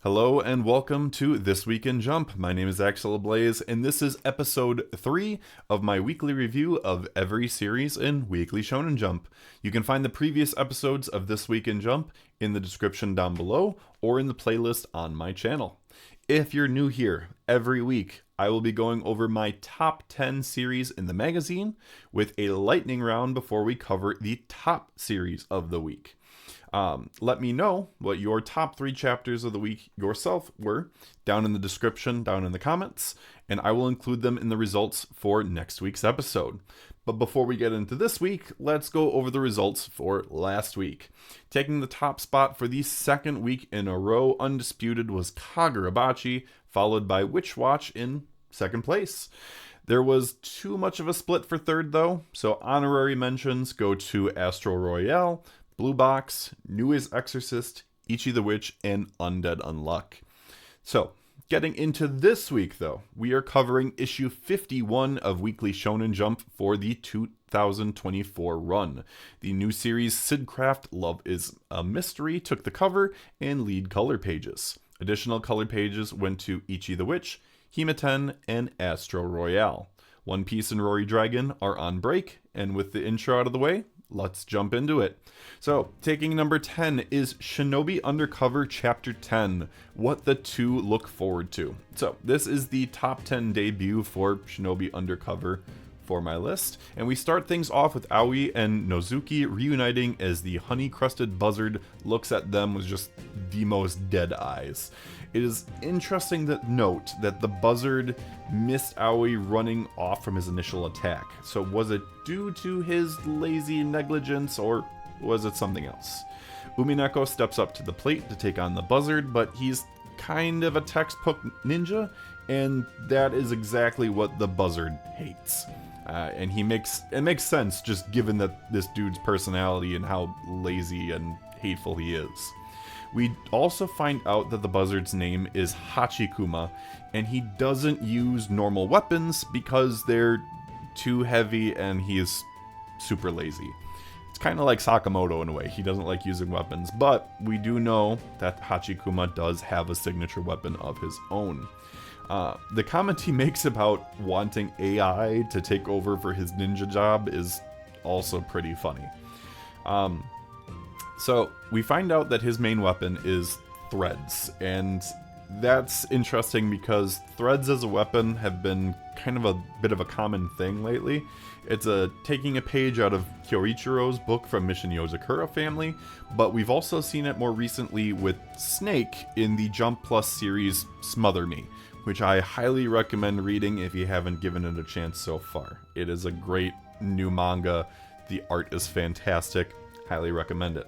Hello and welcome to This Week in Jump. My name is Axel Ablaze, and this is episode 3 of my weekly review of every series in Weekly Shonen Jump. You can find the previous episodes of This Week in Jump in the description down below or in the playlist on my channel. If you're new here, every week I will be going over my top 10 series in the magazine with a lightning round before we cover the top series of the week. Let me know what your top 3 chapters of the week yourself were down in the description, down in the comments, and I will include them in the results for next week's episode. But before we get into this week, let's go over the results for last week. Taking the top spot for the second week in a row, undisputed, was Kagurabachi, followed by Witch Watch in second place. There was too much of a split for third though, so honorary mentions go to Astro Royale, Blue Box, Newest Exorcist, Ichi the Witch, and Undead Unluck. So, getting into this week though, we are covering issue 51 of Weekly Shonen Jump for the 2024 run. The new series Sidcraft Love is a Mystery took the cover and lead color pages. Additional color pages went to Ichi the Witch, hima-ten, and Astro Royale. One Piece and Rory Dragon are on break, and with the intro out of the way, let's jump into it. So, taking number 10 is Shinobi Undercover Chapter 10, What the Two Look Forward to. So, this is the top 10 debut for Shinobi Undercover for my list. And we start things off with Aoi and Nozuki reuniting as the honey-crusted buzzard looks at them with just the most dead eyes. It is interesting to note that the buzzard missed Aoi running off from his initial attack. So was it due to his lazy negligence, or was it something else? Umineko steps up to the plate to take on the buzzard, but he's kind of a textbook ninja, and that is exactly what the buzzard hates. And it makes sense just given that this dude's personality and how lazy and hateful he is. We also find out that the buzzard's name is Hachikuma, and he doesn't use normal weapons because they're too heavy and he is super lazy. It's kind of like Sakamoto in a way. He doesn't like using weapons, but we do know that Hachikuma does have a signature weapon of his own. The comment he makes about wanting AI to take over for his ninja job is also pretty funny. So we find out that his main weapon is threads, and that's interesting because threads as a weapon have been kind of a bit of a common thing lately. It's taking a page out of Kyoichiro's book from Mission Yozakura family, but we've also seen it more recently with Snake in the Jump Plus series Smother Me, which I highly recommend reading if you haven't given it a chance so far. It is a great new manga. The art is fantastic. Highly recommend it.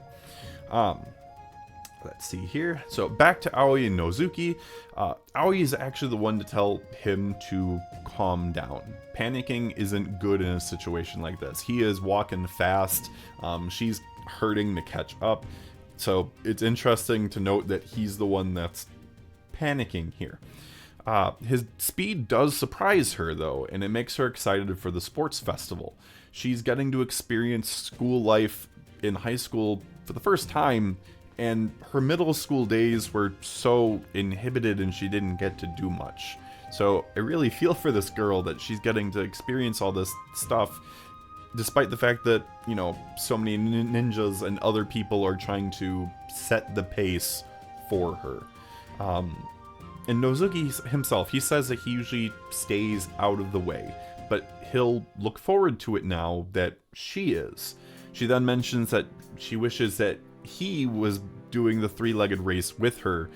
Let's see here. So back to Aoi and Nozuki. Aoi is actually the one to tell him to calm down. Panicking isn't good in a situation like this. He is walking fast. She's hurting to catch up. So it's interesting to note that he's the one that's panicking here. His speed does surprise her though, and it makes her excited for the sports festival. She's getting to experience school life in high school for the first time, and her middle school days were so inhibited and she didn't get to do much. So I really feel for this girl that she's getting to experience all this stuff, despite the fact that, you know, so many ninjas and other people are trying to set the pace for her. And Nozuki himself, he says that he usually stays out of the way, but he'll look forward to it now that she is. She then mentions that she wishes that he was doing the three-legged race with her.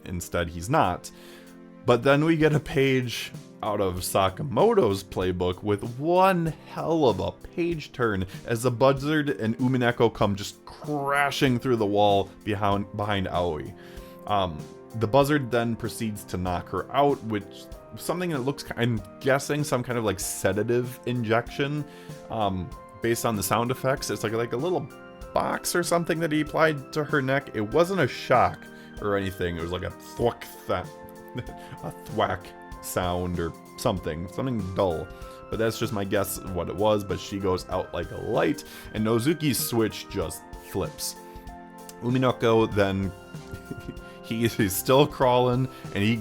Instead, he's not. But then we get a page out of Sakamoto's playbook with one hell of a page turn as the buzzard and Umineko come just crashing through the wall behind Aoi. The buzzard then proceeds to knock her out, which something that looks, I'm guessing, some kind of like sedative injection. Based on the sound effects, it's like a little box or something that he applied to her neck. It wasn't a shock or anything. It was like a thwack, a thwack sound or something dull. But that's just my guess of what it was. But she goes out like a light, and Nozuki's switch just flips. Umineko then He's still crawling, and he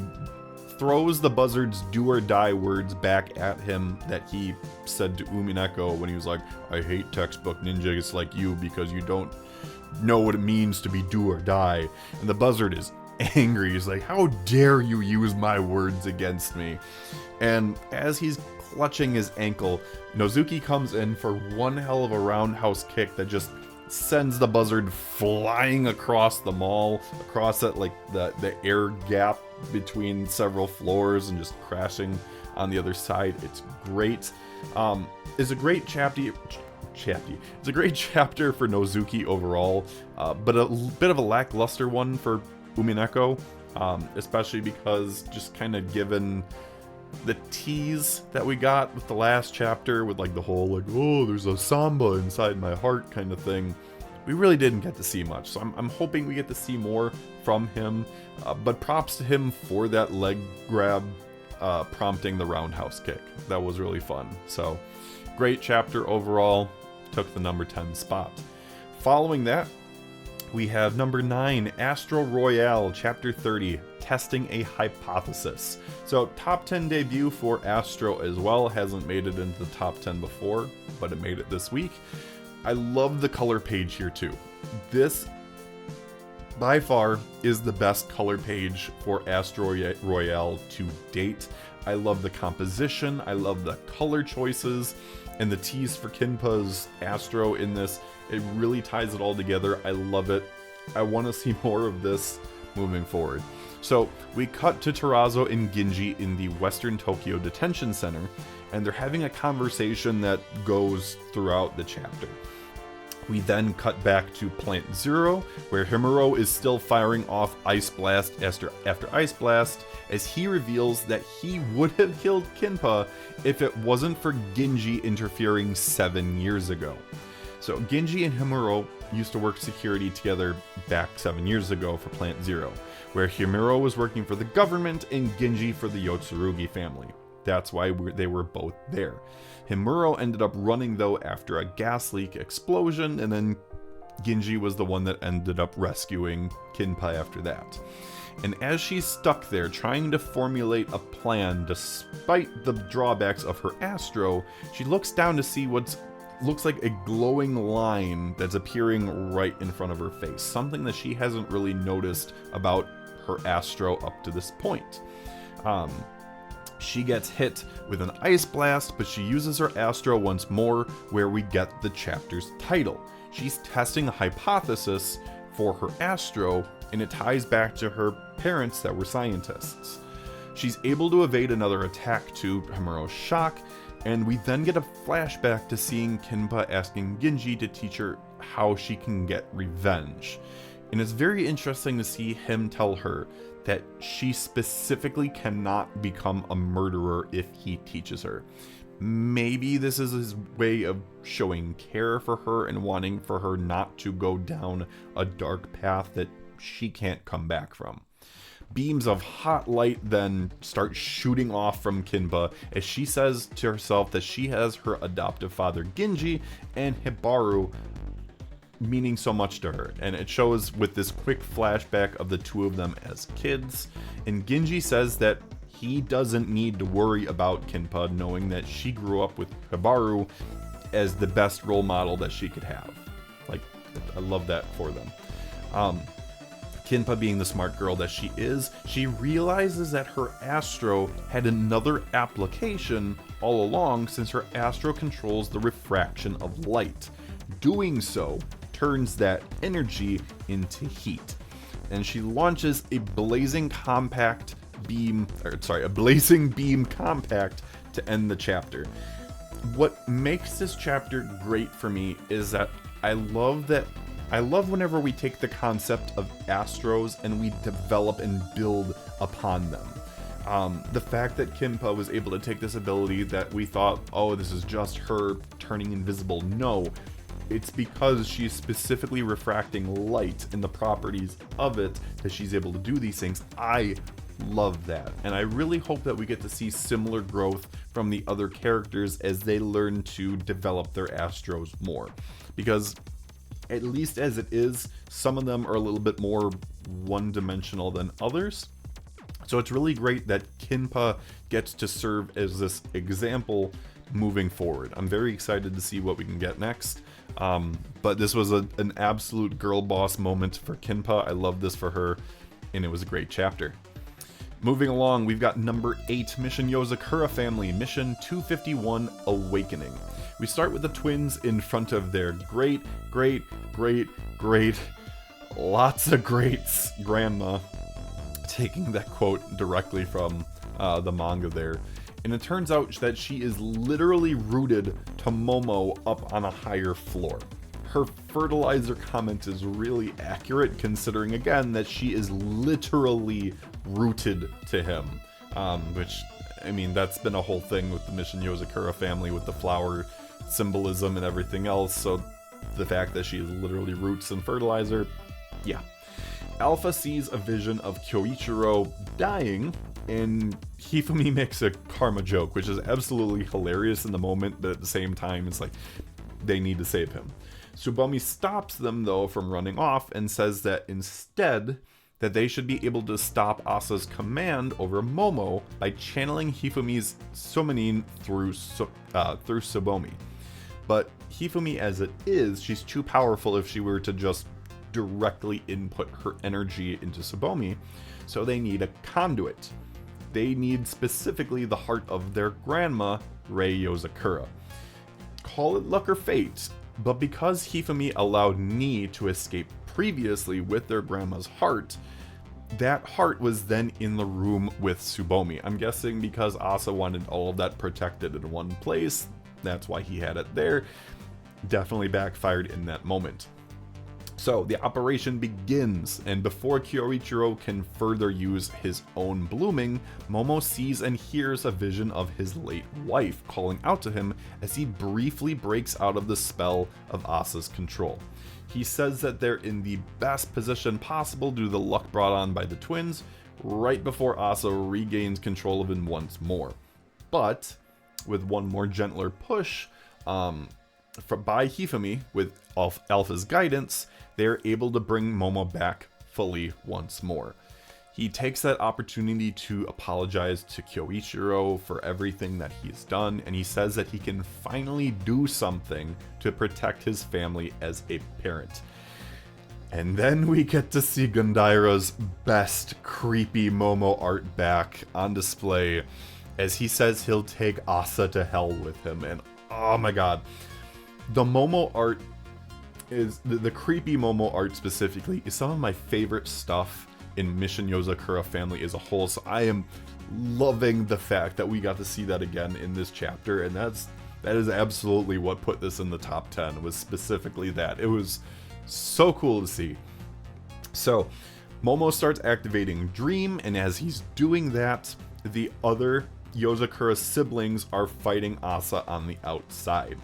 throws the buzzard's do or die words back at him that he said to Umineko when he was like, I hate textbook ninjas like you because you don't know what it means to be do or die. And the buzzard is angry. He's like, how dare you use my words against me? And as he's clutching his ankle, Nozuki comes in for one hell of a roundhouse kick that just sends the buzzard flying across the mall, across that like the air gap between several floors, and just crashing on the other side. It's great. It's a great chapter. It's a great chapter for Nozuki overall, but a bit of a lackluster one for Umineko, especially because just kind of given the tease that we got with the last chapter with like the whole like, oh, there's a samba inside my heart kind of thing, we really didn't get to see much. So I'm hoping we get to see more from him, but props to him for that leg grab prompting the roundhouse kick. That was really fun. So great chapter overall, took the number 10 spot. Following that, we have number 9, Astro Royale, chapter 30, Testing a Hypothesis. So top 10 debut for Astro as well. Hasn't made it into the top 10 before, but it made it this week. I love the color page here too. This by far is the best color page for Astro Royale to date. I love the composition, I love the color choices, and the tease for Kinpa's Astro in this. It really ties it all together. I love it. I want to see more of this moving forward. So we cut to Terazo and Ginji in the Western Tokyo Detention Center, and they're having a conversation that goes throughout the chapter. We then cut back to Plant Zero, where Himuro is still firing off Ice Blast after Ice Blast, as he reveals that he would have killed Kinpa if it wasn't for Ginji interfering 7 years ago. So Ginji and Himuro used to work security together back 7 years ago for Plant Zero, where Himuro was working for the government and Ginji for the Yotsurugi family. That's why they were both there. Himuro ended up running though after a gas leak explosion, and then Ginji was the one that ended up rescuing Kinpa after that. And as she's stuck there trying to formulate a plan despite the drawbacks of her Astro, she looks down to see what looks like a glowing line that's appearing right in front of her face. Something that she hasn't really noticed about her Astro up to this point. She gets hit with an Ice Blast, but she uses her Astro once more, where we get the chapter's title. She's testing a hypothesis for her Astro, and it ties back to her parents that were scientists. She's able to evade another attack to Himuro's shock, and we then get a flashback to seeing Kinpa asking Ginji to teach her how she can get revenge. And it's very interesting to see him tell her that she specifically cannot become a murderer if he teaches her. Maybe this is his way of showing care for her and wanting for her not to go down a dark path that she can't come back from. Beams of hot light then start shooting off from Kinpa as she says to herself that she has her adoptive father Ginji and Hibaru meaning so much to her, and it shows with this quick flashback of the two of them as kids. And Ginji says that he doesn't need to worry about Kinpa, knowing that she grew up with Hibaru as the best role model that she could have. Like, I love that for them. Kinpa being the smart girl that she is, she realizes that her Astro had another application all along, since her Astro controls the refraction of light. Doing so turns that energy into heat, and she launches a blazing beam compact to end the chapter. What makes this chapter great for me is that I love whenever we take the concept of Astros and we develop and build upon them. The fact that Kinpa was able to take this ability that we thought, oh, this is just her turning invisible. No, it's because she's specifically refracting light and the properties of it that she's able to do these things. I love that, and I really hope that we get to see similar growth from the other characters as they learn to develop their Astros more, because at least as it is, some of them are a little bit more one-dimensional than others. So it's really great that Kinpa gets to serve as this example moving forward. I'm very excited to see what we can get next. But this was an absolute girl boss moment for Kinpa. I love this for her, and it was a great chapter. Moving along, we've got number 8, Mission Yozakura Family, Mission 251, Awakening. We start with the twins in front of their great, lots of greats grandma, taking that quote directly from the manga there. And it turns out that she is literally rooted to Momo up on a higher floor. Her fertilizer comment is really accurate, considering again that she is literally rooted to him. Which, I mean, that's been a whole thing with the Mission Yozakura Family with the flower symbolism and everything else. So the fact that she is literally roots and fertilizer, yeah. Alpha sees a vision of Kyoichiro dying, and Hifumi makes a karma joke, which is absolutely hilarious in the moment, but at the same time, it's like, they need to save him. Tsubomi stops them, though, from running off, and says that instead, that they should be able to stop Asa's command over Momo by channeling Hifumi's summoning through Tsubomi. But Hifumi, as it is, she's too powerful if she were to just directly input her energy into Tsubomi, so they need a conduit. They need specifically the heart of their grandma, Rei Yozakura. Call it luck or fate, but because Hifumi allowed Ni to escape previously with their grandma's heart, that heart was then in the room with Tsubomi. I'm guessing because Asa wanted all of that protected in one place, that's why he had it there. Definitely backfired in that moment. So the operation begins, and before Kyoichiro can further use his own blooming, Momo sees and hears a vision of his late wife calling out to him as he briefly breaks out of the spell of Asa's control. He says that they're in the best position possible due to the luck brought on by the twins, right before Asa regains control of him once more. But with one more gentler push by Hifumi, with Alpha's guidance, they're able to bring Momo back fully once more. He takes that opportunity to apologize to Kyoichiro for everything that he's done, and he says that he can finally do something to protect his family as a parent. And then we get to see Gundaira's best creepy Momo art back on display, as he says he'll take Asa to hell with him, and oh my god. The Momo art is, the creepy Momo art specifically, is some of my favorite stuff in Mission Yozakura Family as a whole, so I am loving the fact that we got to see that again in this chapter, and that is absolutely what put this in the top 10, was specifically that. It was so cool to see. So, Momo starts activating Dream, and as he's doing that, the other Yozakura siblings are fighting Asa on the outside.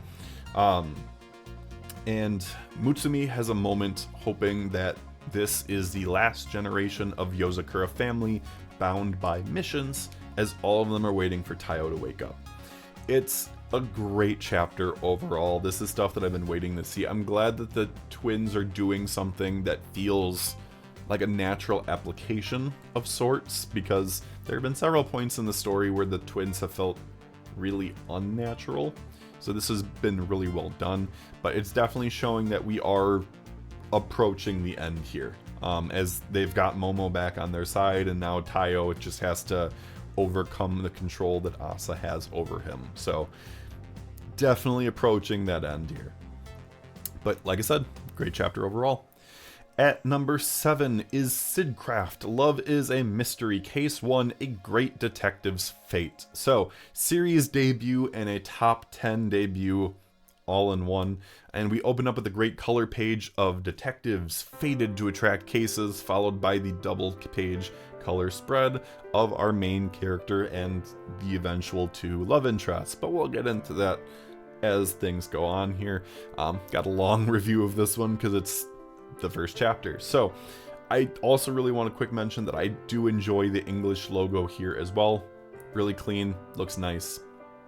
And Mutsumi has a moment hoping that this is the last generation of Yozakura Family bound by missions, as all of them are waiting for Taiyo to wake up. It's a great chapter overall. This is stuff that I've been waiting to see. I'm glad that the twins are doing something that feels like a natural application of sorts, because there have been several points in the story where the twins have felt really unnatural. So this has been really well done, but it's definitely showing that we are approaching the end here, as they've got Momo back on their side, and now Taiyo just has to overcome the control that Asa has over him. So definitely approaching that end here. But like I said, great chapter overall. At number 7 is Sidcraft, Love is a Mystery, Case 1, A Great Detective's Fate. So, series debut and a top 10 debut all in one. And we open up with a great color page of detectives fated to attract cases, followed by the double page color spread of our main character and the eventual 2 love interests. But we'll get into that as things go on here. Got a long review of this one because it's the first chapter. So I also really want to quick mention that I do enjoy the English logo here as well. Really clean, looks nice.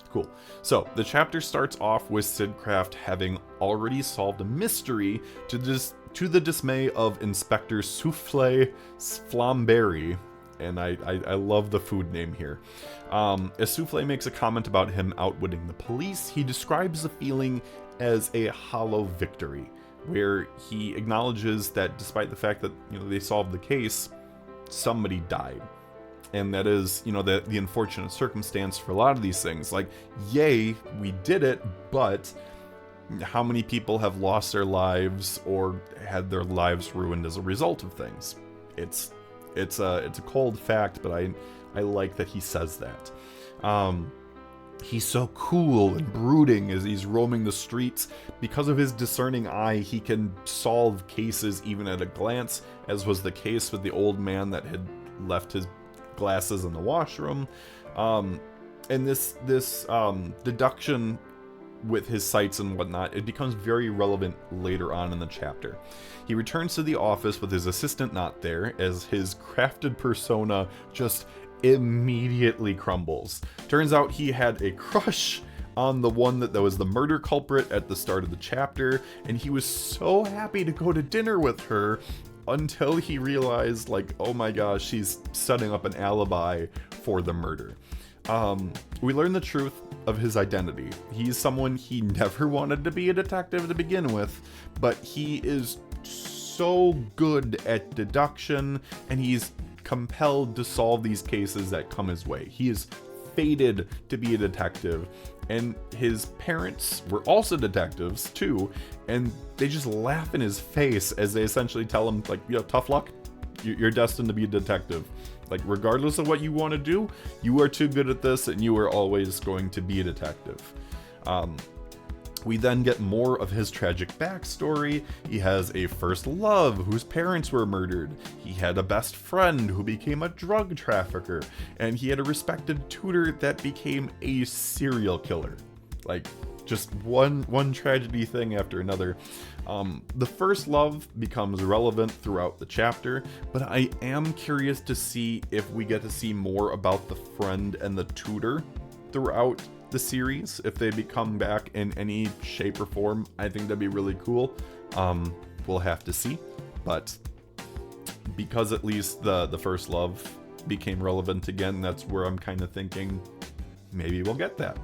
Cool. So the chapter starts off with Sidcraft having already solved a mystery to to the dismay of Inspector Souffle Flamberry. And I love the food name here. As Souffle makes a comment about him outwitting the police, he describes the feeling as a hollow victory, where he acknowledges that despite the fact that, they solved the case, somebody died. And that is, the unfortunate circumstance for a lot of these things. Like, yay, we did it, but how many people have lost their lives or had their lives ruined as a result of things? It's a cold fact, but I like that he says that. He's so cool and brooding as he's roaming the streets. Because of his discerning eye, he can solve cases even at a glance, as was the case with the old man that had left his glasses in the washroom. And this deduction with his sights and whatnot, it becomes very relevant later on in the chapter. He returns to the office with his assistant not there, as his crafted persona just immediately crumbles. Turns out he had a crush on the one that was the murder culprit at the start of the chapter, and he was so happy to go to dinner with her until he realized, like, oh my gosh, she's setting up an alibi for the murder. We learn the truth of his identity. He's someone he never wanted to be a detective to begin with, but he is so good at deduction, and he's compelled to solve these cases that come his way. He is fated to be a detective, and his parents were also detectives too, and they just laugh in his face as they essentially tell him, like, tough luck, you're destined to be a detective. Like, regardless of what you want to do, you are too good at this, and you are always going to be a detective. We then get more of his tragic backstory. He has a first love whose parents were murdered. He had a best friend who became a drug trafficker. And he had a respected tutor that became a serial killer. Like, just one tragedy thing after another. The first love becomes relevant throughout the chapter, but I am curious to see if we get to see more about the friend and the tutor throughout the series, if they become back in any shape or form. I think that'd be really cool. We'll have to see, but because at least the first love became relevant again, that's where I'm kind of thinking maybe we'll get that.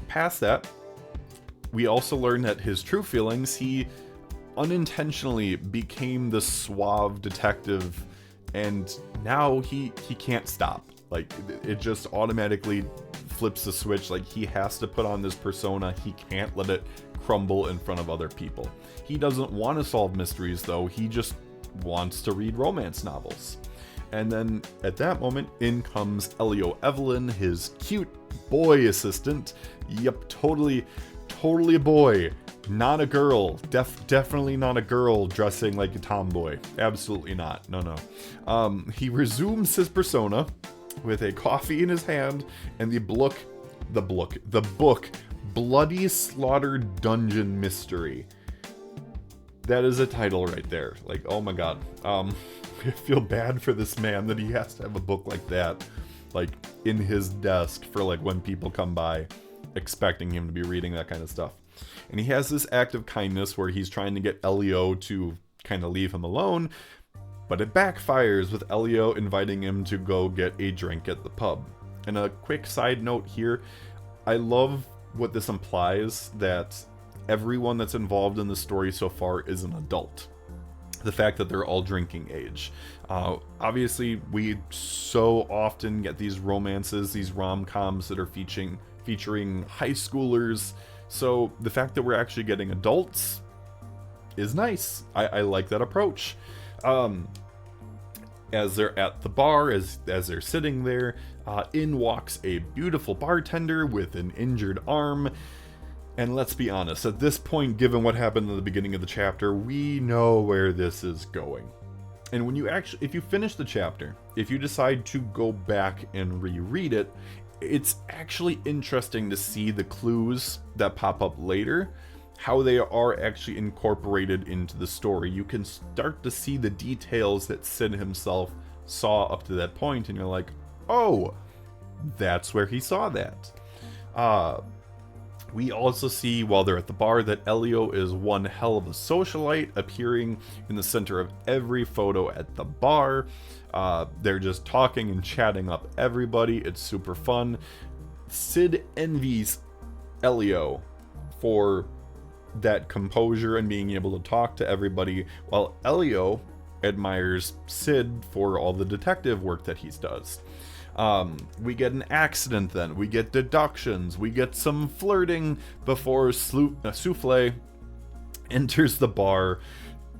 Past that, we also learn that his true feelings, he unintentionally became the suave detective, and now he can't stop. Like, it just automatically flips the switch. Like, he has to put on this persona. He can't let it crumble in front of other people. He doesn't want to solve mysteries, though. He just wants to read romance novels. And then at that moment, in comes Elio Evelyn, his cute boy assistant. Yep, totally a boy. Not a girl. Definitely not a girl dressing like a tomboy. Absolutely not. No. He resumes his persona with a coffee in his hand and the book Bloody Slaughter Dungeon Mystery. That is a title right there. Like, oh my god. I feel bad for this man that he has to have a book like that, like, in his desk for, like, when people come by expecting him to be reading that kind of stuff. And he has this act of kindness where he's trying to get Elio to kind of leave him alone, but it backfires with Elio inviting him to go get a drink at the pub. And a quick side note here, I love what this implies, that everyone that's involved in the story so far is an adult. The fact that they're all drinking age. Obviously, we so often get these romances, these rom-coms that are featuring high schoolers. So the fact that we're actually getting adults is nice. I like that approach. As they're at the bar, as they're sitting there, in walks a beautiful bartender with an injured arm. And let's be honest, at this point, given what happened in the beginning of the chapter, we know where this is going. And when if you finish the chapter, if you decide to go back and reread it, it's actually interesting to see the clues that pop up later, how they are actually incorporated into the story. You can start to see the details that Sid himself saw up to that point, and you're like, oh, that's where he saw that. We also see while they're at the bar that Elio is one hell of a socialite, appearing in the center of every photo at the bar. They're just talking and chatting up everybody. It's super fun. Sid envies Elio for that composure and being able to talk to everybody, while Elio admires Sid for all the detective work that he does. We get an accident then, we get deductions, we get some flirting before Souffle enters the bar,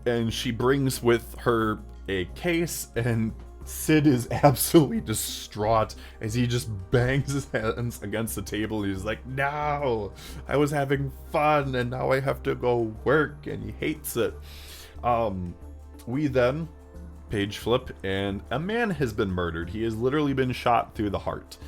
and she brings with her a case, and Sid is absolutely distraught as he just bangs his hands against the table. He's like, no, I was having fun and now I have to go work, and he hates it. We then page flip, and a man has been murdered. He has literally been shot through the heart.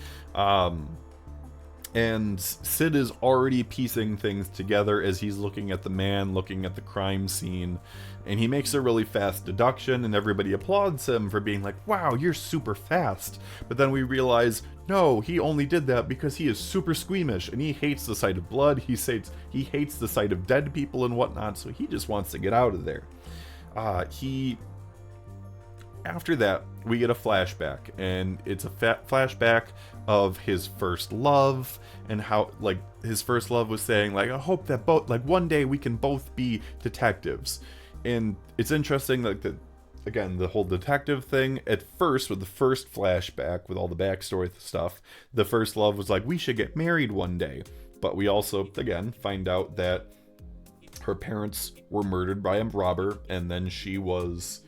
And Sid is already piecing things together as he's looking at the man, looking at the crime scene, and he makes a really fast deduction, and everybody applauds him for being like, wow, you're super fast. But then we realize, no, he only did that because he is super squeamish, and he hates the sight of blood, he hates the sight of dead people and whatnot, so he just wants to get out of there. After that, we get a flashback, and it's a flashback of his first love, and how, like, his first love was saying, like, I hope that one day we can both be detectives. And it's interesting, like, the whole detective thing, at first, with the first flashback, with all the backstory stuff, the first love was like, we should get married one day. But we also, again, find out that her parents were murdered by a robber, and then she was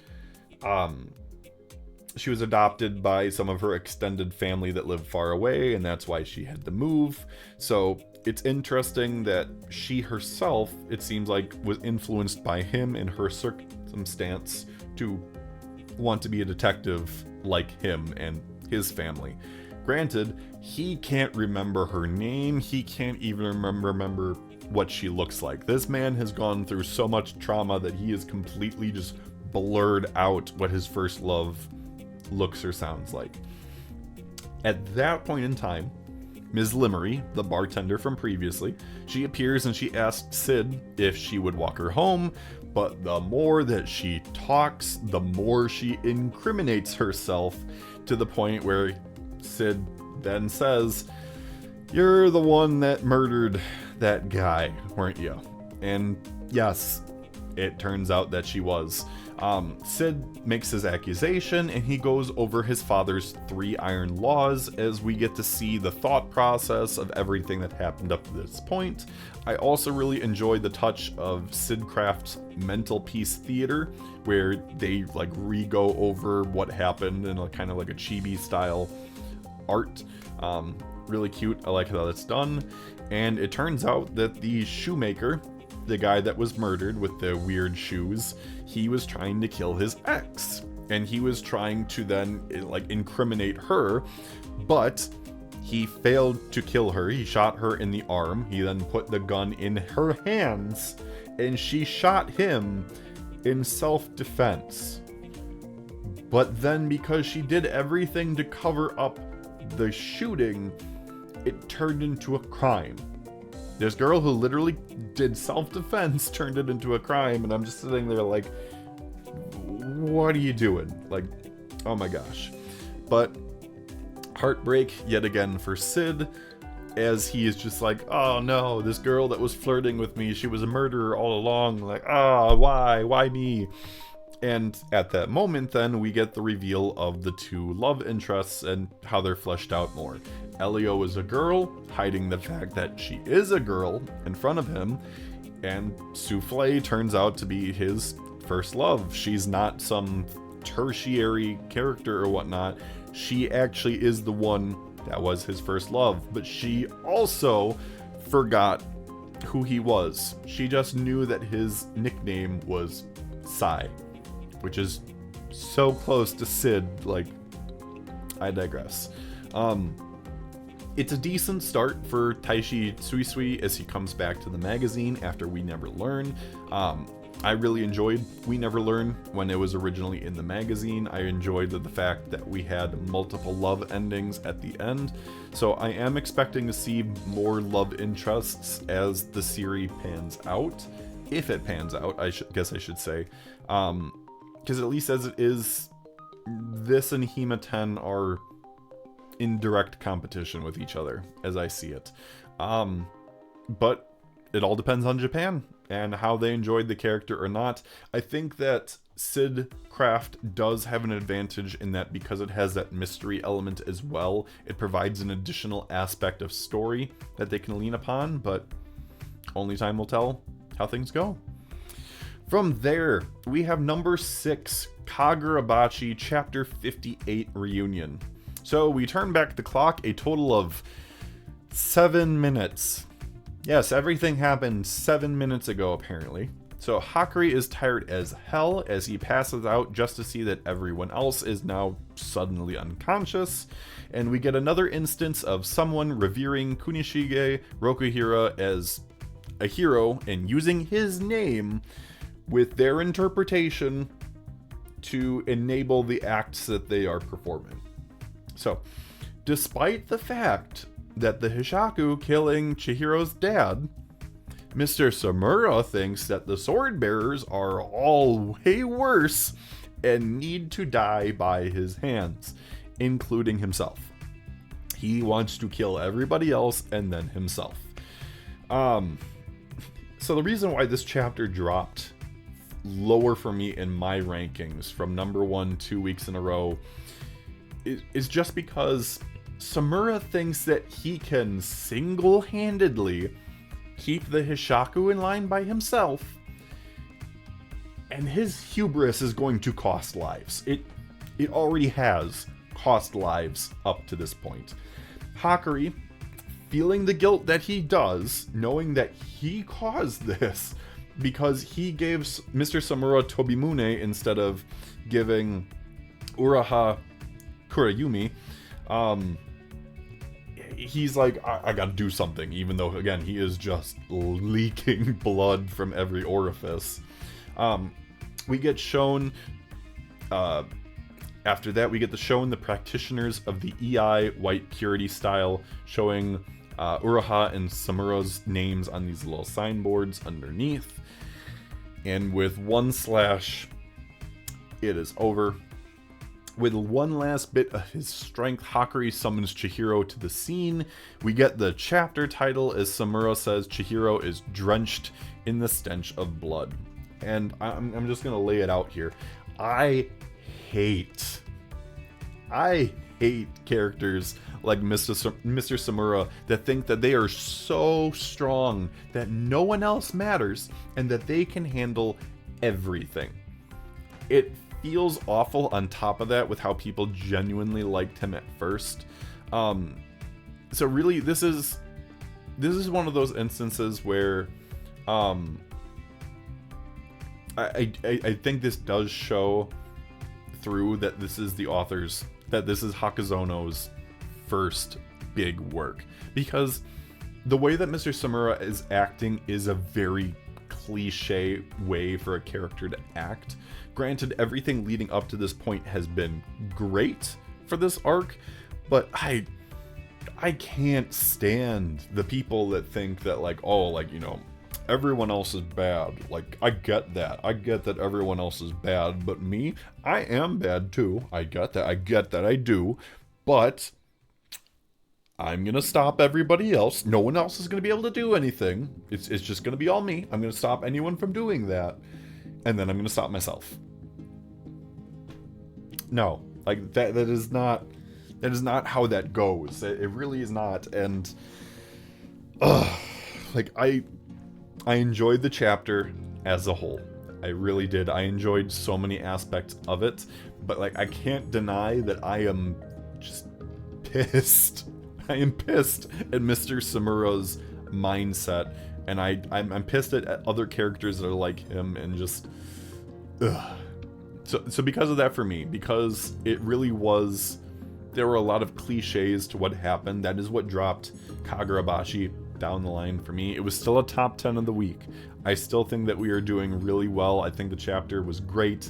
adopted by some of her extended family that lived far away, and that's why she had to move. So it's interesting that she herself, it seems like, was influenced by him and her circumstance to want to be a detective like him and his family. Granted, he can't remember her name, he can't even remember what she looks like. This man has gone through so much trauma that he is completely just blurred out what his first love looks or sounds like. At that point in time, Ms. Limery, the bartender from previously, she appears and she asks Sid if she would walk her home, but the more that she talks, the more she incriminates herself, to the point where Sid then says, you're the one that murdered that guy, weren't you? And yes, it turns out that she was. Sid makes his accusation, and he goes over his father's 3 iron laws as we get to see the thought process of everything that happened up to this point. I also really enjoyed the touch of Sid Craft's mental piece theater, where they like re-go over what happened in a kind of like a chibi style art. Really cute. I like how that's done. And it turns out that the shoemaker, the guy that was murdered with the weird shoes, he was trying to kill his ex, and he was trying to then like incriminate her, but he failed to kill her. He shot her in the arm. He then put the gun in her hands, and she shot him in self-defense. But then, because she did everything to cover up the shooting, it turned into a crime. This girl who literally did self-defense turned it into a crime, and I'm just sitting there like, what are you doing? Like, oh my gosh. But heartbreak yet again for Sid, as he is just like, oh no, this girl that was flirting with me, she was a murderer all along. Like, why me? And at that moment, then, we get the reveal of the 2 love interests and how they're fleshed out more. Elio is a girl, hiding the fact that she is a girl in front of him, and Souffle turns out to be his first love. She's not some tertiary character or whatnot. She actually is the one that was his first love, but she also forgot who he was. She just knew that his nickname was Sai, which is so close to Sid. Like, I digress. It's a decent start for Taishi Suisui as he comes back to the magazine after We Never Learn. I really enjoyed We Never Learn when it was originally in the magazine. I enjoyed the fact that we had multiple love endings at the end. So I am expecting to see more love interests as the series pans out. If it pans out, guess I should say. Because at least as it is, this and hima-ten are in direct competition with each other, as I see it. But it all depends on Japan and how they enjoyed the character or not. I think that Sid Craft does have an advantage in that because it has that mystery element as well, it provides an additional aspect of story that they can lean upon, but only time will tell how things go. From there, we have number 6, Kagurabachi Chapter 58 Reunion. So we turn back the clock a total of 7 minutes. Yes, everything happened 7 minutes ago, apparently. So Hakari is tired as hell as he passes out just to see that everyone else is now suddenly unconscious. And we get another instance of someone revering Kunishige Rokuhira as a hero and using his name with their interpretation to enable the acts that they are performing. So, despite the fact that the Hishaku killing Chihiro's dad, Mr. Samura thinks that the sword bearers are all way worse and need to die by his hands, including himself. He wants to kill everybody else and then himself. So the reason why this chapter dropped lower for me in my rankings from number 1 2 weeks in a row is just because Samura thinks that he can single-handedly keep the Hishaku in line by himself, and his hubris is going to cost lives. It already has cost lives up to this point. Hakari, feeling the guilt that he does, knowing that he caused this because he gave Mr. Samura Tobimune instead of giving Uraha Kurayumi, he's like, I gotta do something, even though, again, he is just leaking blood from every orifice. We get shown, after that, we get shown the practitioners of the EI White Purity style, showing Uraha and Samura's names on these little signboards underneath. And with one slash, it is over. With one last bit of his strength, Hakari summons Chihiro to the scene. We get the chapter title as Samura says Chihiro is drenched in the stench of blood. And I'm just going to lay it out here. I hate characters like Mr. Samura that think that they are so strong that no one else matters and that they can handle everything. It feels awful on top of that with how people genuinely liked him at first. So really, this is one of those instances where I think this does show through that this is this is Hakazono's first big work, because the way that Mr. Samura is acting is a very cliche way for a character to act. Granted, everything leading up to this point has been great for this arc, but I can't stand the people that think that, like, oh, like, you know, everyone else is bad. Like, I get that everyone else is bad, but me, I am bad too. I get that I do, but I'm gonna stop everybody else. No one else is gonna be able to do anything. It's just gonna be all me. I'm gonna stop anyone from doing that, and then I'm gonna stop myself. No, like that is not how that goes. It really is not. And like I enjoyed the chapter as a whole. I really did. I enjoyed so many aspects of it, but like I can't deny that I am just pissed. I am pissed at Mr. Samura's mindset, and I'm pissed at other characters that are like him, and just So because of that, for me, because it really was, there were a lot of cliches to what happened. That is what dropped Kagurabachi. down the line for me. It was still a top 10 of the week. I still think that we are doing really well. I think the chapter was great,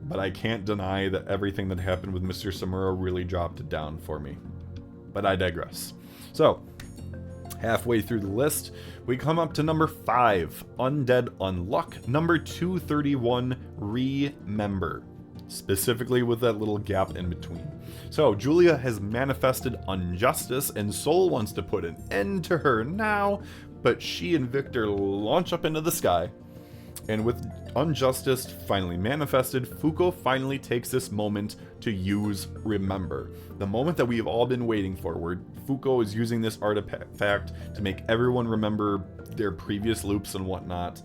but I can't deny that everything that happened with Mr. Samura really dropped it down for me. But I digress. So, halfway through the list, we come up to number 5, Undead Unluck. Number 231, Remember. Specifically with that little gap in between. So, Julia has manifested injustice, and Soul wants to put an end to her now, but she and Victor launch up into the sky. And with injustice finally manifested, Fuko finally takes this moment to use Remember. The moment that we have all been waiting for, where Fuko is using this artifact to make everyone remember their previous loops and whatnot.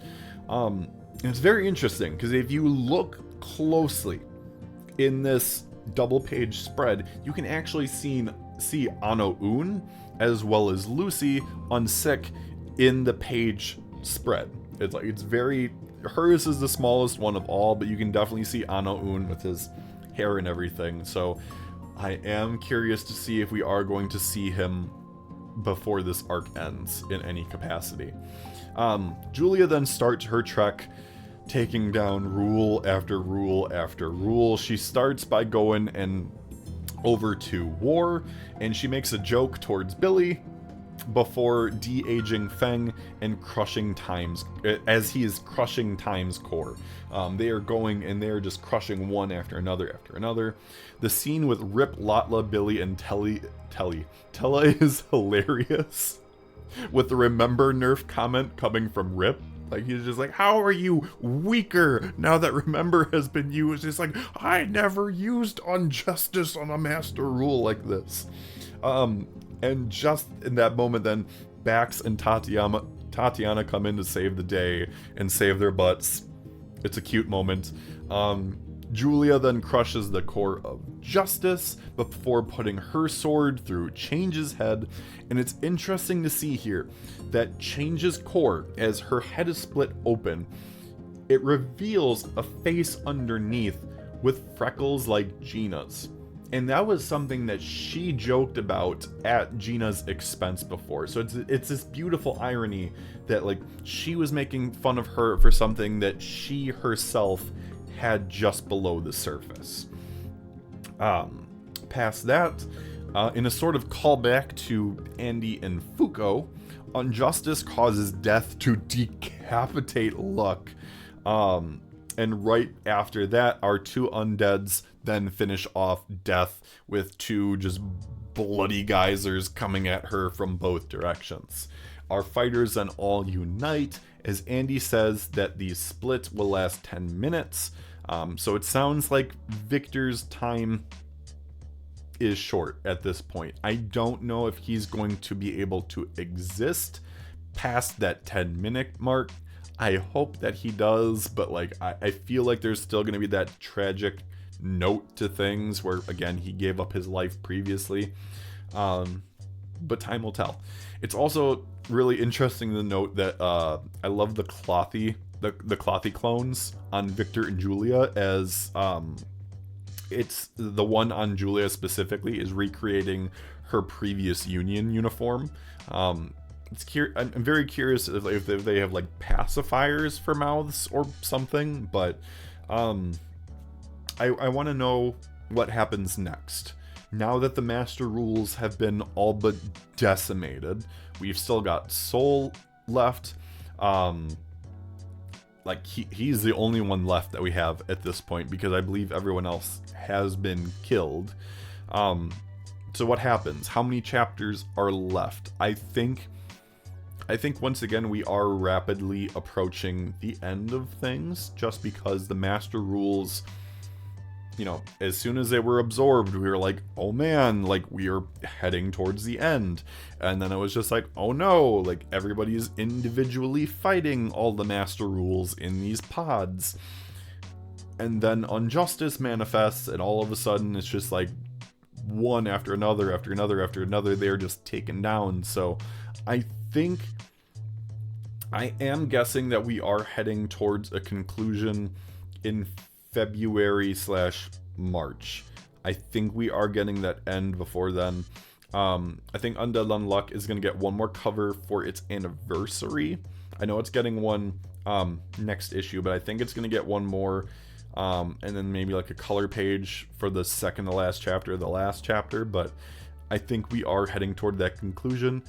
And it's very interesting, because if you look closely in this double-page spread, you can actually see Ano-un as well as Lucy on Sick in the page spread. It's very... Hers is the smallest one of all, but you can definitely see Ano-un with his hair and everything. So I am curious to see if we are going to see him before this arc ends in any capacity. Julia then starts her trek, taking down rule after rule after rule. She starts by going and over to War, and she makes a joke towards Billy before de-aging Feng and crushing Time's, as he is crushing Time's core. They are going and they are just crushing one after another after another. The scene with Rip, Lotla, Billy, and Tella is hilarious. With the Remember nerf comment coming from Rip. Like, he's just like, how are you weaker now that Remember has been used? It's like, I never used injustice on a master rule like this. And just in that moment then, Bax and Tatiana come in to save the day and save their butts. It's a cute moment. Julia then crushes the core of Justice before putting her sword through Change's head. And it's interesting to see here that Change's core, as her head is split open, it reveals a face underneath with freckles like Gina's. And that was something that she joked about at Gina's expense before. So it's this beautiful irony that, like, she was making fun of her for something that she herself had just below the surface. Past that, in a sort of callback to Andy and Fuko, Injustice causes Death to decapitate Luck. And right after that, our two undeads then finish off Death with two just bloody geysers coming at her from both directions. Our fighters then all unite, as Andy says that the split will last 10 minutes. So it sounds like Victor's time is short at this point. I don't know if he's going to be able to exist past that 10-minute mark. I hope that he does, but like I feel like there's still going to be that tragic note to things where, again, he gave up his life previously. But time will tell. It's also really interesting to note that I love the Clothy clones on Victor and Julia, as it's the one on Julia specifically is recreating her previous Union uniform. I'm very curious if they have like pacifiers for mouths or something, but I want to know what happens next. Now that the master rules have been all but decimated, we've still got Soul left. Like he's the only one left that we have at this point, because I believe everyone else has been killed. So what happens? How many chapters are left? I think once again we are rapidly approaching the end of things, just because the master rules, you know, as soon as they were absorbed, we were like, oh man, like we are heading towards the end. And then it was just like, oh no, like everybody's individually fighting all the master rules in these pods. And then Injustice manifests, and all of a sudden it's just like one after another, after another, after another, they're just taken down. So I think I am guessing that we are heading towards a conclusion in February/March. I think we are getting that end before then. I think Undead Unluck is going to get one more cover for its anniversary. I know it's getting one next issue, but I think it's going to get one more, and then maybe like a color page for the second to last chapter, the last chapter, but I think we are heading toward that conclusion.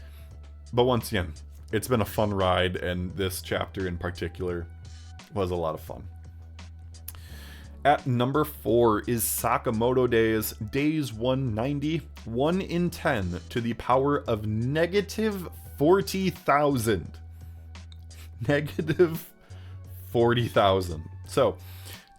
But once again, it's been a fun ride, and this chapter in particular was a lot of fun. At number 4 is Sakamoto Days, Days 190, 1 in 10 to the power of negative 40,000. Negative 40,000. So,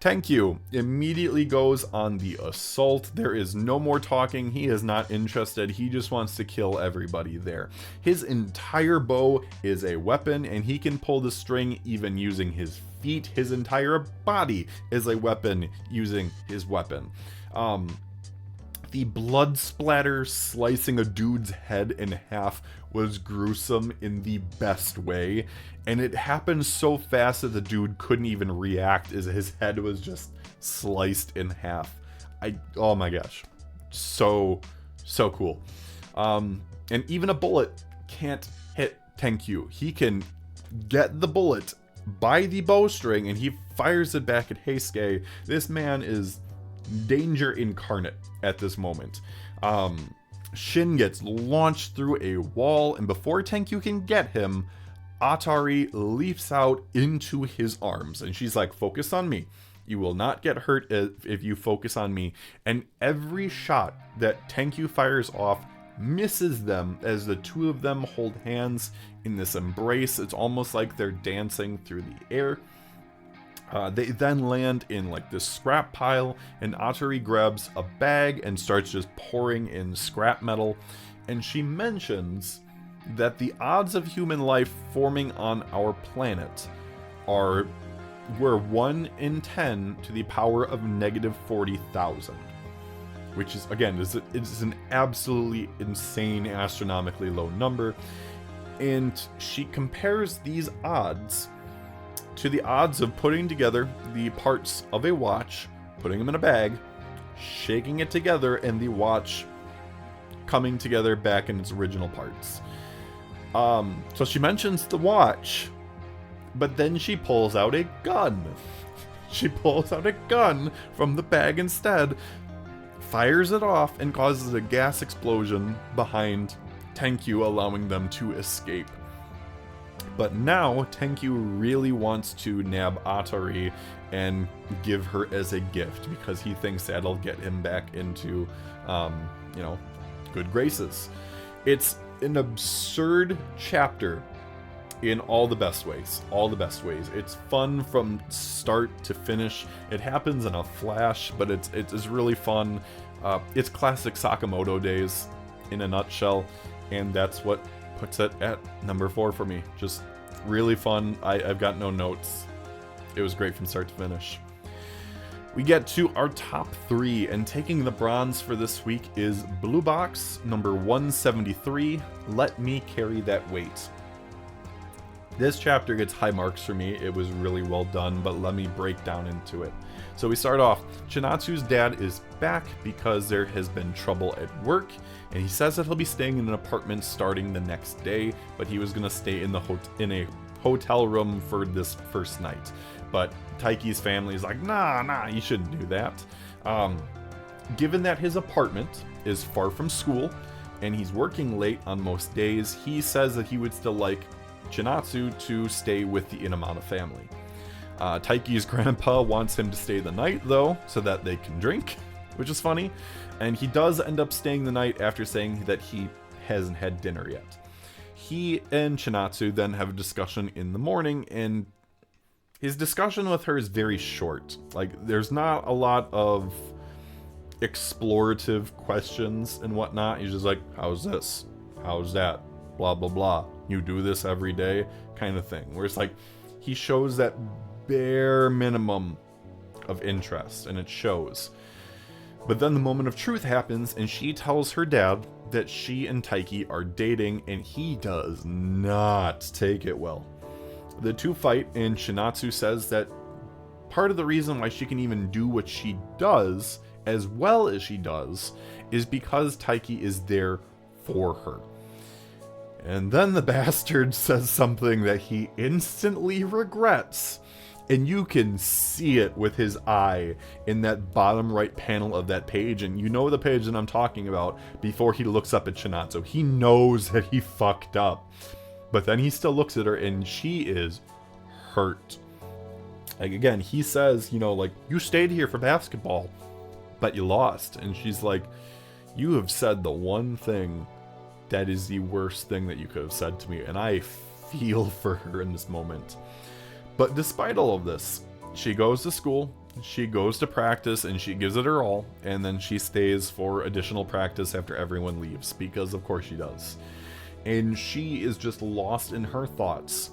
Tenkyu immediately goes on the assault. There is no more talking. He is not interested. He just wants to kill everybody there. His entire bow is a weapon, and he can pull the string even using his feet. His entire body is a weapon using his weapon. The blood splatter slicing a dude's head in half was gruesome in the best way, and it happened so fast that the dude couldn't even react as his head was just sliced in half. Oh my gosh, so cool. And even a bullet can't hit Tenkyu. He can get the bullet by the bowstring and he fires it back at Heisuke. This man is danger incarnate at this moment. Shin gets launched through a wall, and before Tenkyu can get him, Atari leaps out into his arms, and she's like, focus on me. You will not get hurt if you focus on me. And every shot that Tenkyu fires off misses them as the two of them hold hands in this embrace. It's almost like they're dancing through the air. They then land in like this scrap pile, and Atari grabs a bag and starts just pouring in scrap metal. And she mentions that the odds of human life forming on our planet were 1 in 10 to the power of negative 40,000. Which is, again, it's an absolutely insane, astronomically low number. And she compares these odds to the odds of putting together the parts of a watch, putting them in a bag, shaking it together, and the watch coming together back in its original parts. So she mentions the watch, but then she pulls out a gun. She pulls out a gun from the bag instead, fires it off, and causes a gas explosion behind Tenkyu, allowing them to escape. But now Tenkyu really wants to nab Atari and give her as a gift because he thinks that'll get him back into, good graces. It's an absurd chapter in all the best ways. All the best ways. It's fun from start to finish. It happens in a flash, but it's really fun. It's classic Sakamoto Days in a nutshell, and that's what puts it at number 4 for me. Just really fun. I've got no notes. It was great from start to finish. We get to our top 3, and taking the bronze for this week is Blue Box, number 173, Let Me Carry That Weight. This chapter gets high marks for me. It was really well done, but let me break down into it. So we start off, Chinatsu's dad is back because there has been trouble at work, and he says that he'll be staying in an apartment starting the next day, but he was going to stay in a hotel room for this first night. But Taiki's family is like, nah, you shouldn't do that. Given that his apartment is far from school, and he's working late on most days, he says that he would still like Chinatsu to stay with the Inamata family. Taiki's grandpa wants him to stay the night, though, so that they can drink, which is funny. And he does end up staying the night after saying that he hasn't had dinner yet. He and Chinatsu then have a discussion in the morning, and his discussion with her is very short. Like, there's not a lot of explorative questions and whatnot. He's just like, how's this? How's that? Blah, blah, blah. You do this every day? Kind of thing. Where it's like, he shows that bare minimum of interest, and it shows. But then the moment of truth happens, and she tells her dad that she and Taiki are dating, and he does not take it well. The two fight, and Chinatsu says that part of the reason why she can even do what she does as well as she does is because Taiki is there for her. And then the bastard says something that he instantly regrets. And you can see it with his eye in that bottom right panel of that page. And you know the page that I'm talking about before he looks up at Chinatsu. He knows that he fucked up. But then he still looks at her and she is hurt. Like, again, he says, you know, like, you stayed here for basketball, but you lost. And she's like, you have said the one thing that is the worst thing that you could have said to me. And I feel for her in this moment. But despite all of this, she goes to school, she goes to practice, and she gives it her all, and then she stays for additional practice after everyone leaves, because of course she does. And she is just lost in her thoughts,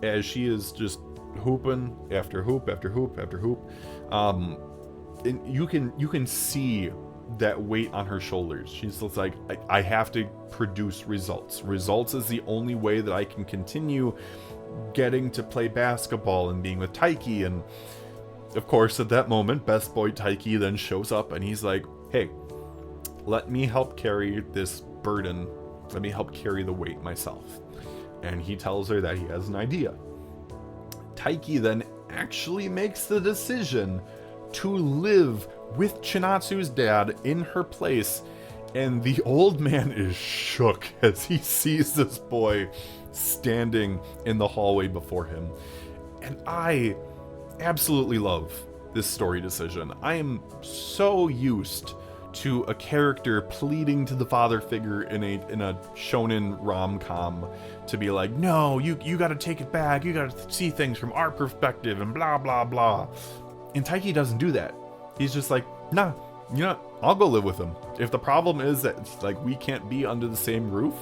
as she is just hooping after hoop after hoop after hoop. And you can see that weight on her shoulders. She's just like, I have to produce results. Results is the only way that I can continue getting to play basketball and being with Taiki. And of course, at that moment, best boy Taiki then shows up and he's like, hey, let me help carry this burden. Let me help carry the weight myself. And he tells her that he has an idea. Taiki then actually makes the decision to live with Chinatsu's dad in her place. And the old man is shook as he sees this boy standing in the hallway before him. And I absolutely love this story decision. I am so used to a character pleading to the father figure in a shonen rom-com to be like, no, you gotta take it back, you gotta see things from our perspective and blah blah blah. And Taiki doesn't do that. He's just like, nah, you know, I'll go live with him. If the problem is that it's like we can't be under the same roof,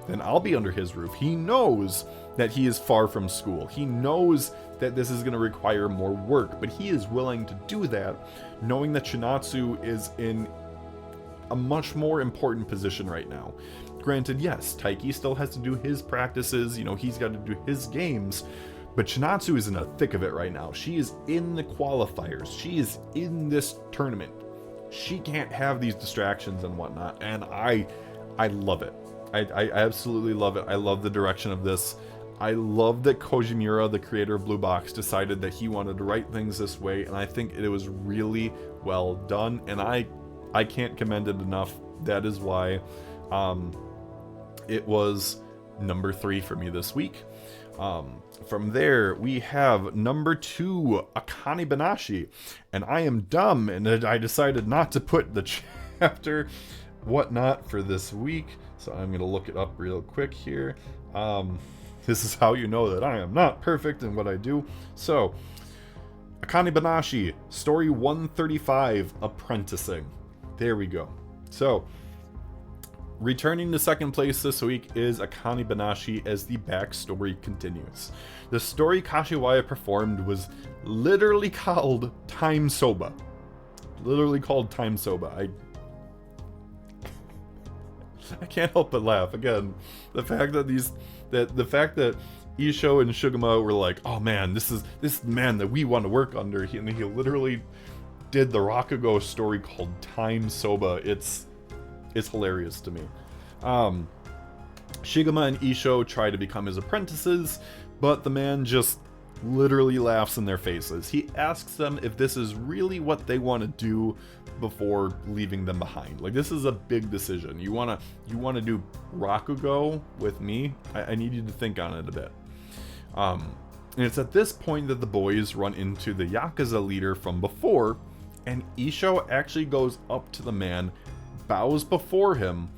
then I'll be under his roof. He knows that he is far from school. He knows that this is going to require more work, but he is willing to do that, knowing that Chinatsu is in a much more important position right now. Granted, yes, Taiki still has to do his practices, you know, he's got to do his games, but Chinatsu is in the thick of it right now. She is in the qualifiers. She is in this tournament. She can't have these distractions and whatnot, and I love it. I absolutely love it. I love the direction of this. I love that Koji Miura, the creator of Blue Box, decided that he wanted to write things this way, and I think it was really well done, and I can't commend it enough. That is why it was number 3 for me this week. From there, we have number 2, Akane-Banashi, and I am dumb, and I decided not to put the chapter whatnot for this week, so I'm going to look it up real quick here. This is how you know that I am not perfect in what I do. So, Akane-Banashi, story 135, Apprenticing. There we go. So, returning to second place this week is Akane-Banashi as the backstory continues. The story Kashiwaya performed was literally called Time Soba. Literally called Time Soba. I can't help but laugh. Again, the fact that Isho and Shugama were like, oh man, this man that we want to work under, and he literally did the Rakugo story called Time Soba. It's hilarious to me. Shigama and Isho try to become his apprentices, but the man just literally laughs in their faces. He asks them if this is really what they want to do before leaving them behind. Like, this is a big decision. You wanna do Rakugo with me? I need you to think on it a bit. And it's at this point that the boys run into the Yakuza leader from before, and Isho actually goes up to the man, bows before him,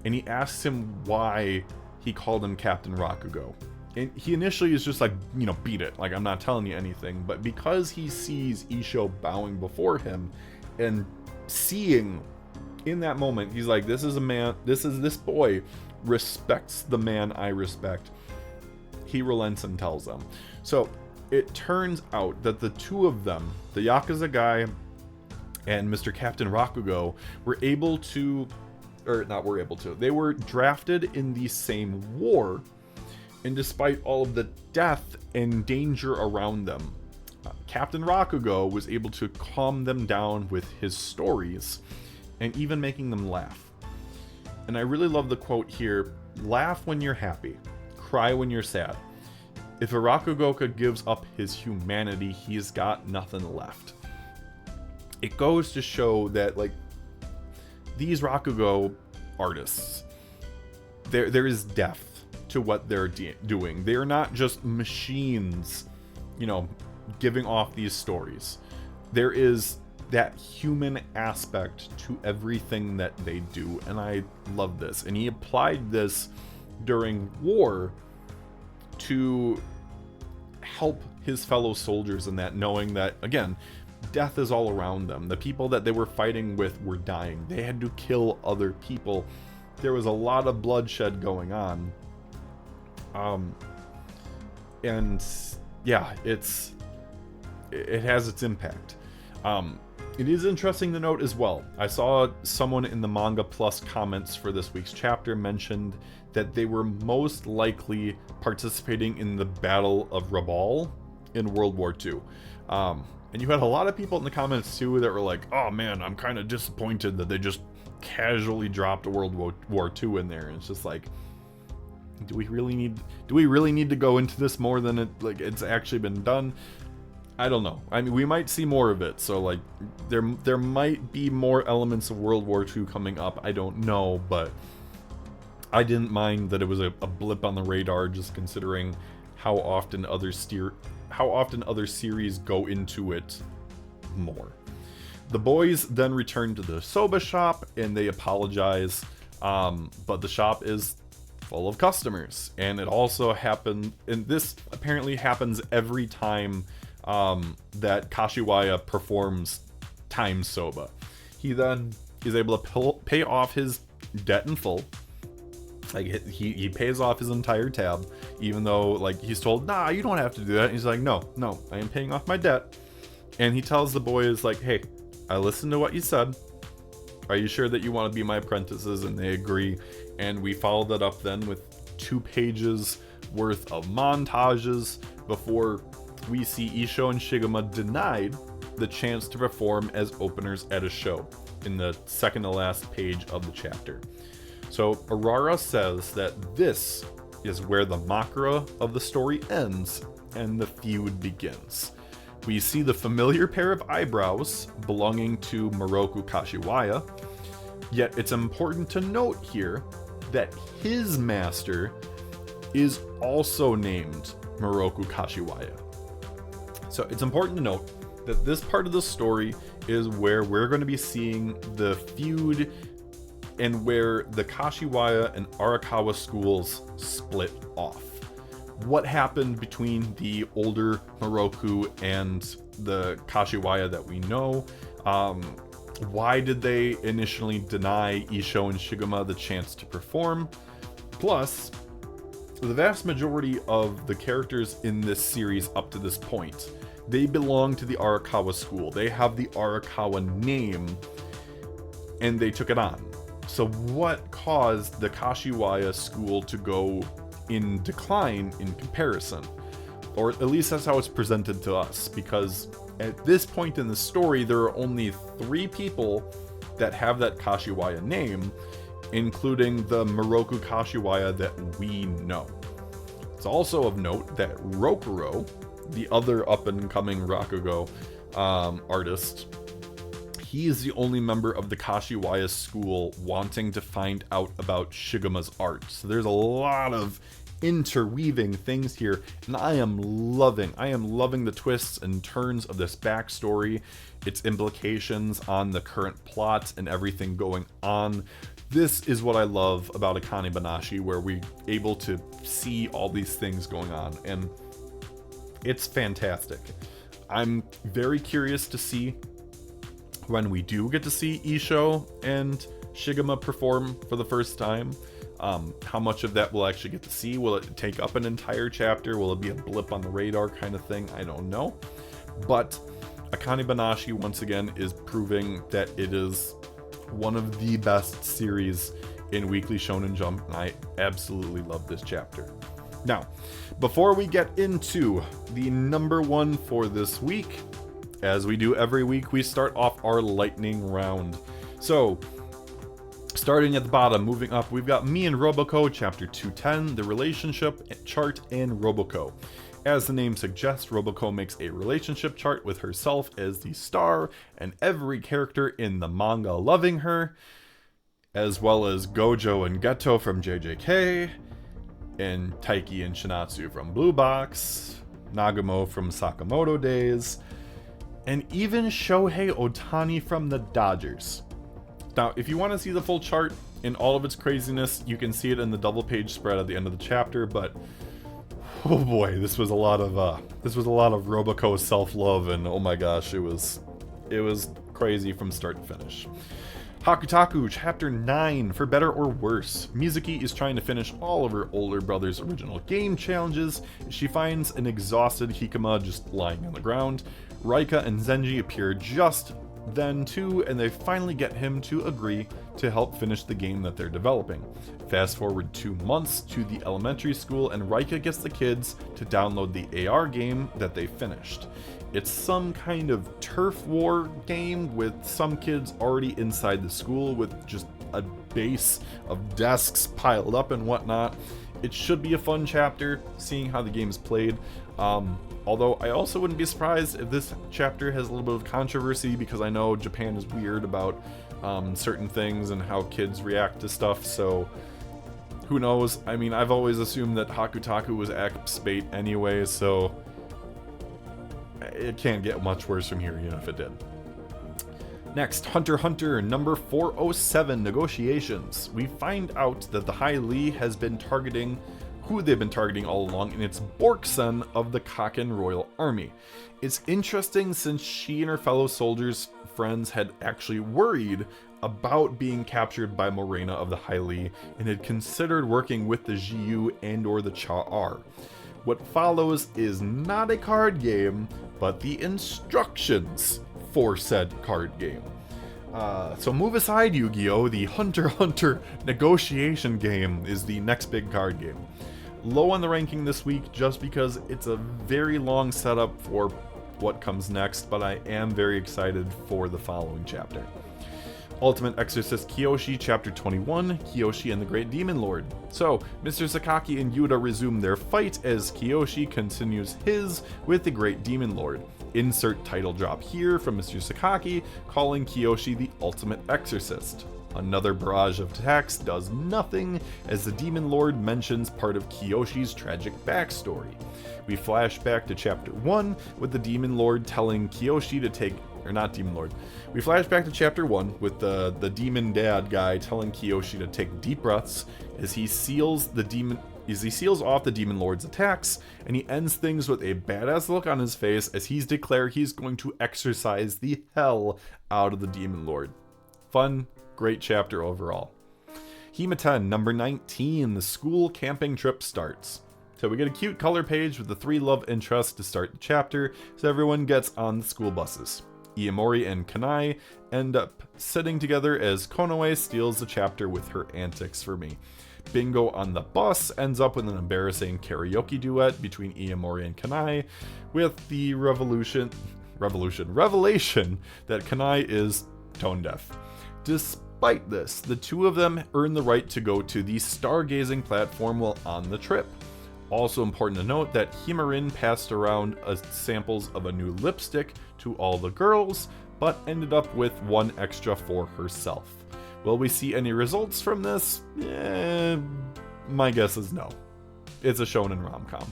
and he asks him why he called him Captain Rakugo. And he initially is just like, you know, beat it, like, I'm not telling you anything. But because he sees Isho bowing before him and seeing in that moment, he's like, this boy respects the man I respect. He relents and tells them. So it turns out that the two of them, the Yakuza guy and Mr. Captain Rakugo, they were drafted in the same war. And despite all of the death and danger around them, Captain Rakugo was able to calm them down with his stories and even making them laugh. And I really love the quote here: laugh when you're happy, cry when you're sad. If a Rakugoka gives up his humanity, he's got nothing left. It goes to show that, like, these Rakugo artists, there is depth to what they're doing. They're not just machines, you know, giving off these stories. There is that human aspect to everything that they do, and I love this. And he applied this during war to help his fellow soldiers in that, knowing that, again, death is all around them. The people that they were fighting with were dying. They had to kill other people. There was a lot of bloodshed going on. And yeah, it has its impact. It is interesting to note as well. I saw someone in the Manga Plus comments for this week's chapter mentioned that they were most likely participating in the Battle of Rabaul in World War II. And you had a lot of people in the comments too that were like, oh man, I'm kind of disappointed that they just casually dropped World War II in there. And it's just like, do we really need to go into this more than it's actually been done? I don't know. I mean, we might see more of it, so like there might be more elements of World War II coming up. I don't know, but I didn't mind that it was a blip on the radar, just considering how often other series go into it more. The boys then return to the soba shop and they apologize, but the shop is full of customers, and it also happened, and this apparently happens every time that Kashiwaya performs time soba. He then is able to pay off his debt in full. Like, he pays off his entire tab, even though, like, he's told, nah, you don't have to do that. And he's like, no, I am paying off my debt. And he tells the boys, like, hey, I listened to what you said. Are you sure that you want to be my apprentices? And they agree. And we followed that up then with 2 pages worth of montages before we see Isho and Shigema denied the chance to perform as openers at a show in the second to last page of the chapter. So Arara says that this is where the Makura of the story ends and the feud begins. We see the familiar pair of eyebrows belonging to Moroku Kashiwaya, yet it's important to note here that his master is also named Moroku Kashiwaya. So it's important to note that this part of the story is where we're going to be seeing the feud and where the Kashiwaya and Arakawa schools split off. What happened between the older Moroku and the Kashiwaya that we know? Why did they initially deny Isho and Shigema the chance to perform? Plus, the vast majority of the characters in this series up to this point, they belong to the Arakawa school. They have the Arakawa name, and they took it on. So what caused the Kashiwaya school to go in decline in comparison? Or at least that's how it's presented to us, because at this point in the story, there are only 3 people that have that Kashiwaya name, including the Moroku Kashiwaya that we know. It's also of note that Rokuro, the other up-and-coming Rakugo artist, he is the only member of the Kashiwaya school wanting to find out about Shigema's art. So there's a lot of interweaving things here, and I am loving the twists and turns of this backstory, its implications on the current plot and everything going on. This is what I love about Akane-Banashi, where we're able to see all these things going on, and it's fantastic. I'm very curious to see when we do get to see Isho and Shigema perform for the first time. How much of that we'll actually get to see? Will it take up an entire chapter? Will it be a blip on the radar kind of thing? I don't know. But Akane-Banashi, once again, is proving that it is one of the best series in Weekly Shonen Jump, and I absolutely love this chapter. Now, before we get into the number 1 for this week, as we do every week, we start off our lightning round. So, Starting at the bottom, moving up, we've got Me and Roboco, Chapter 210, the relationship chart and Roboco. As the name suggests, Roboco makes a relationship chart with herself as the star, and every character in the manga loving her, as well as Gojo and Geto from JJK, and Taiki and Shinatsu from Blue Box, Nagumo from Sakamoto Days, and even Shohei Ohtani from the Dodgers. Now, if you want to see the full chart in all of its craziness, you can see it in the double page spread at the end of the chapter, but oh boy, this was a lot of Roboco self-love, and oh my gosh, it was crazy from start to finish. Hakutaku, Chapter 9, For Better or Worse. Mizuki is trying to finish all of her older brother's original game challenges. She finds an exhausted Hikama just lying on the ground. Raika and Zenji appear just then too, and they finally get him to agree to help finish the game that they're developing. Fast forward 2 months to the elementary school, and Raika gets the kids to download the AR game that they finished. It's some kind of turf war game with some kids already inside the school with just a base of desks piled up and whatnot. It should be a fun chapter, seeing how the game's played. Although I also wouldn't be surprised if this chapter has a little bit of controversy, because I know Japan is weird about certain things and how kids react to stuff, so who knows? I mean, I've always assumed that Hakutaku was Axe bait anyway, so it can't get much worse from here, even if it did. Next, Hunter x Hunter number 407, Negotiations. We find out that the High Lee has been targeting who they've been targeting all along, and it's Borkson of the Kaken Royal Army. It's interesting since she and her fellow soldiers' friends had actually worried about being captured by Morena of the High Lee and had considered working with the Jiyu and or the Cha'ar. What follows is not a card game, but the instructions for said card game. So move aside, Yu-Gi-Oh! The Hunter x Hunter negotiation game is the next big card game. Low on the ranking this week just because it's a very long setup for what comes next, but I am very excited for the following chapter. Ultimate Exorcist Kiyoshi, Chapter 21, Kiyoshi and the Great Demon Lord. So, Mr. Sakaki and Yuta resume their fight as Kiyoshi continues his with the Great Demon Lord. Insert title drop here from Mr. Sakaki, calling Kiyoshi the Ultimate Exorcist. Another barrage of attacks does nothing, as the Demon Lord mentions part of Kiyoshi's tragic backstory. We flash back to Chapter 1, with the Demon Lord telling Kiyoshi to take... Or not Demon Lord. We flash back to Chapter 1, with the Demon Dad guy telling Kiyoshi to take deep breaths as he seals off the Demon Lord's attacks, and he ends things with a badass look on his face as he's declared he's going to exorcise the hell out of the Demon Lord. Fun, great chapter overall. Hima-ten, number 19, the school camping trip starts. So we get a cute color page with the 3 love interests to start the chapter, so everyone gets on the school buses. Iamori and Kanai end up sitting together as Konoe steals the chapter with her antics for me. Bingo on the bus ends up with an embarrassing karaoke duet between Iamori and Kanai, with the revelation that Kanai is tone deaf. Despite this, the two of them earn the right to go to the stargazing platform while on the trip. Also important to note that Himarin passed around samples of a new lipstick to all the girls, but ended up with one extra for herself. Will we see any results from this? My guess is no. It's a shonen rom-com.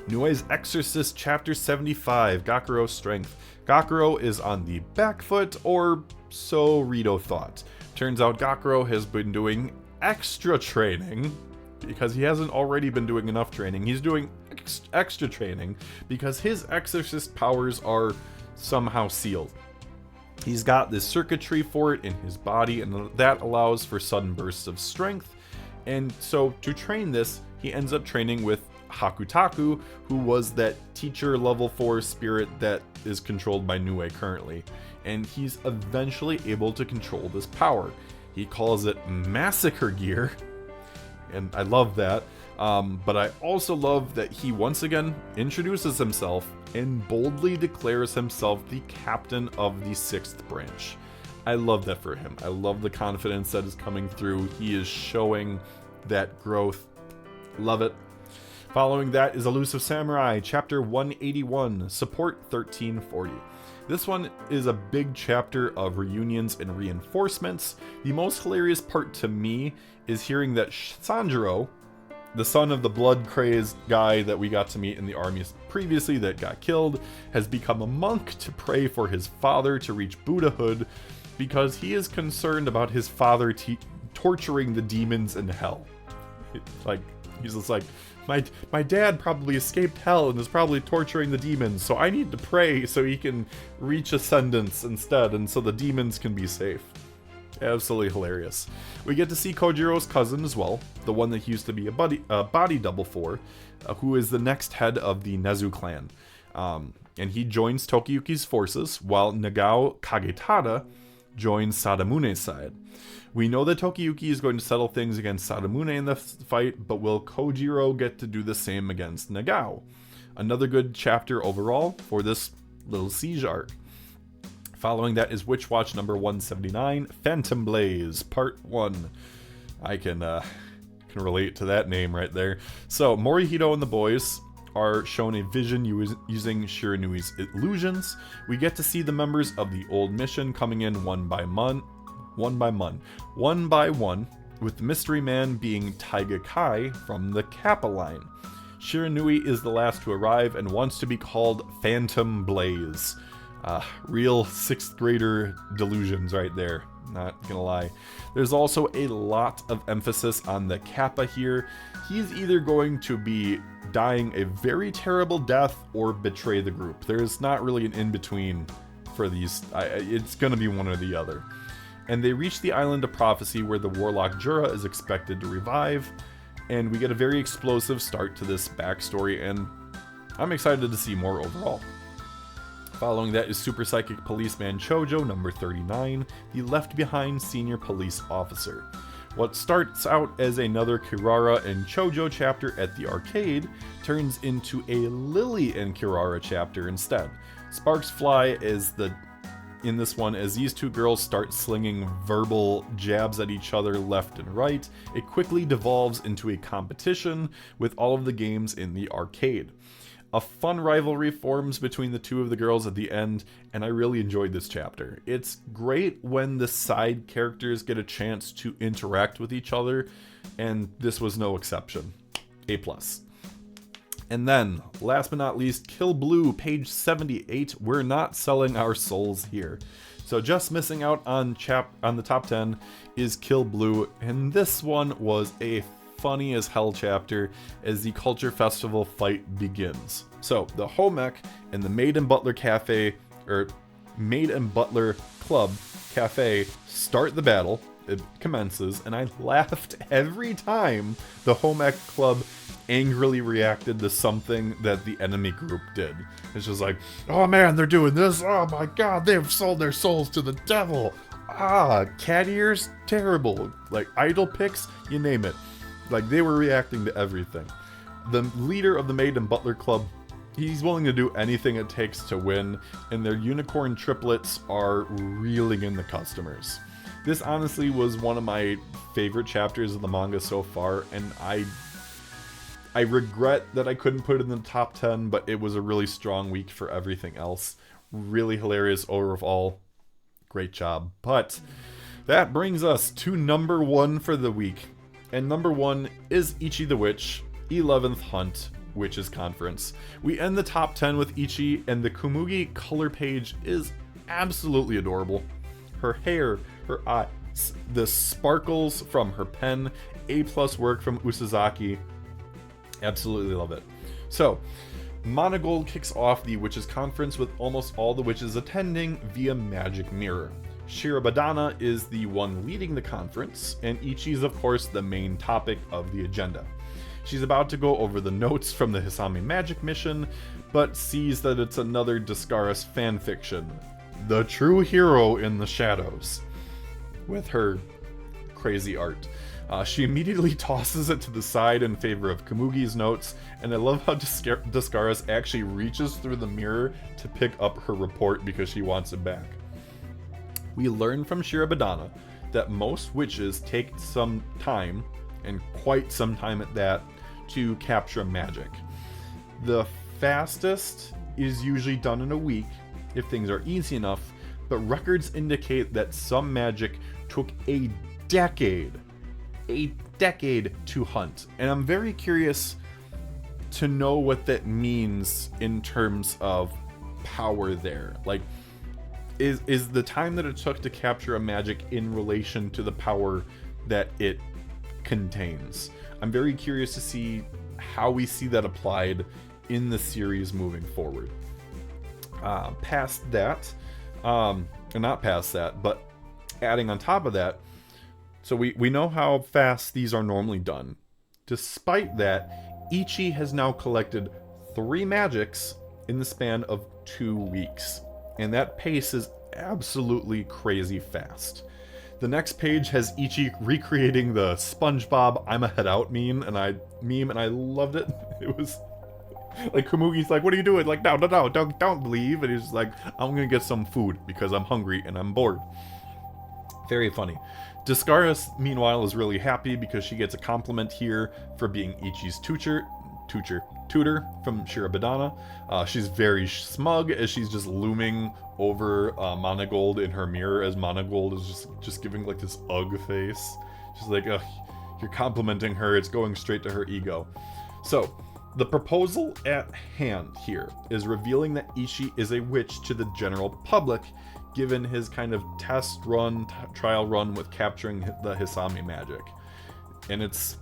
Nue's Exorcist Chapter 75, Gakuro's Strength. Gakuro is on the back foot, or so Rito thought. Turns out Gakuro has been doing extra training, because he hasn't already been doing enough training. He's doing extra training because his exorcist powers are somehow sealed. He's got this circuitry for it in his body, and that allows for sudden bursts of strength. And so to train this, he ends up training with Hakutaku, who was that teacher level 4 spirit that is controlled by Nue currently. And he's eventually able to control this power. He calls it Massacre Gear, and I love that. But I also love that he once again introduces himself and boldly declares himself the captain of the 6th branch. I love that for him. I love the confidence that is coming through. He is showing that growth. Love it. Following that is Elusive Samurai, Chapter 181, Support 1340. This one is a big chapter of reunions and reinforcements. The most hilarious part to me is hearing that Sanjiro, the son of the blood-crazed guy that we got to meet in the army previously that got killed, has become a monk to pray for his father to reach Buddhahood because he is concerned about his father torturing the demons in hell. He's just like, my dad probably escaped hell and is probably torturing the demons, so I need to pray so he can reach ascendance instead, and so the demons can be safe. Absolutely hilarious. We get to see Kojiro's cousin as well, the one that he used to be a body double for, who is the next head of the Nezu clan. And he joins Tokiyuki's forces, while Nagao Kagetada joins Sadamune's side. We know that Tokiyuki is going to settle things against Sadamune in the fight, but will Kojiro get to do the same against Nagao? Another good chapter overall for this little siege arc. Following that is Witch Watch number 179, Phantom Blaze, Part 1. I can relate to that name right there. So, Morihito and the boys are shown a vision using Shiranui's illusions. We get to see the members of the old mission coming in one by one, with the mystery man being Taiga Kai from the Kappa line. Shiranui is the last to arrive and wants to be called Phantom Blaze. Real 6th grader delusions right there, not gonna lie. There's also a lot of emphasis on the Kappa here. He's either going to be dying a very terrible death or betray the group. There's not really an in-between for these. It's gonna be one or the other. And they reach the Island of Prophecy where the warlock Jura is expected to revive, and we get a very explosive start to this backstory, and I'm excited to see more overall. Following that is Super Psychic Policeman Chojo number 39, the Left Behind Senior Police Officer. What starts out as another Kirara and Chojo chapter at the arcade turns into a Lily and Kirara chapter instead. Sparks fly in this one as these two girls start slinging verbal jabs at each other left and right. It quickly devolves into a competition with all of the games in the arcade. A fun rivalry forms between the two of the girls at the end, and I really enjoyed this chapter. It's great when the side characters get a chance to interact with each other, and this was no exception. A+. And then, last but not least, Kill Blue, page 78. We're not selling our souls here. So just missing out on the top 10 is Kill Blue, and this one was a funny as hell chapter as the Culture Festival fight begins. So the home ec and the Maid and Butler Club Cafe start the battle. It commences, and I laughed every time the home ec club angrily reacted to something that the enemy group did. It's just like, oh man, they're doing this. Oh my god, they've sold their souls to the devil. Cat ears, terrible. Like idol pics, you name it. Like, they were reacting to everything. The leader of the Maid and Butler Club, he's willing to do anything it takes to win, and their unicorn triplets are reeling in the customers. This honestly was one of my favorite chapters of the manga so far, and I regret that I couldn't put it in the top 10, but it was a really strong week for everything else. Really hilarious overall. Great job. But that brings us to number 1 for the week. And number 1 is Ichi the Witch, 11th Hunt, Witches Conference. We end the top 10 with Ichi, and the Komugi color page is absolutely adorable. Her hair, her eyes, the sparkles from her pen, A+ work from Usazaki. Absolutely love it. So, Monogold kicks off the Witches Conference with almost all the witches attending via Magic Mirror. Shirabadana is the one leading the conference, and Ichi is of course the main topic of the agenda. She's about to go over the notes from the Hisame Magic mission, but sees that it's another Descaris fanfiction, The True Hero in the Shadows, with her crazy art. She immediately tosses it to the side in favor of Komugi's notes, and I love how Descaris actually reaches through the mirror to pick up her report because she wants it back. we learn from Shirobadana that most witches take some time, and quite some time at that, to capture magic. The fastest is usually done in a week if things are easy enough, but records indicate that some magic took a decade to hunt. And I'm very curious to know what that means in terms of power there. Like, is the time that it took to capture a magic in relation to the power that it contains? I'm very curious to see how we see that applied in the series moving forward. Past that, or not past that, but adding on top of that, so we know how fast these are normally done. Despite that, Ichi has now collected 3 magics in the span of 2 weeks. And that pace is absolutely crazy fast. The next page has Ichi recreating the SpongeBob "I'm a head out" meme, and I loved it. It was like, Komugi's like, "What are you doing?" Like, no, don't leave. And he's just like, "I'm gonna get some food because I'm hungry and I'm bored." Very funny. Discaris, meanwhile, is really happy because she gets a compliment here for being Ichi's tutor from Shirobadana. She's very smug as she's just looming over Monogold in her mirror, as Monogold is just giving like this ugh face. She's like, "Ugh, you're complimenting her, it's going straight to her ego." So, the proposal at hand here is revealing that Ichi is a witch to the general public, given his kind of test run, trial run with capturing the Hisame magic. And it's,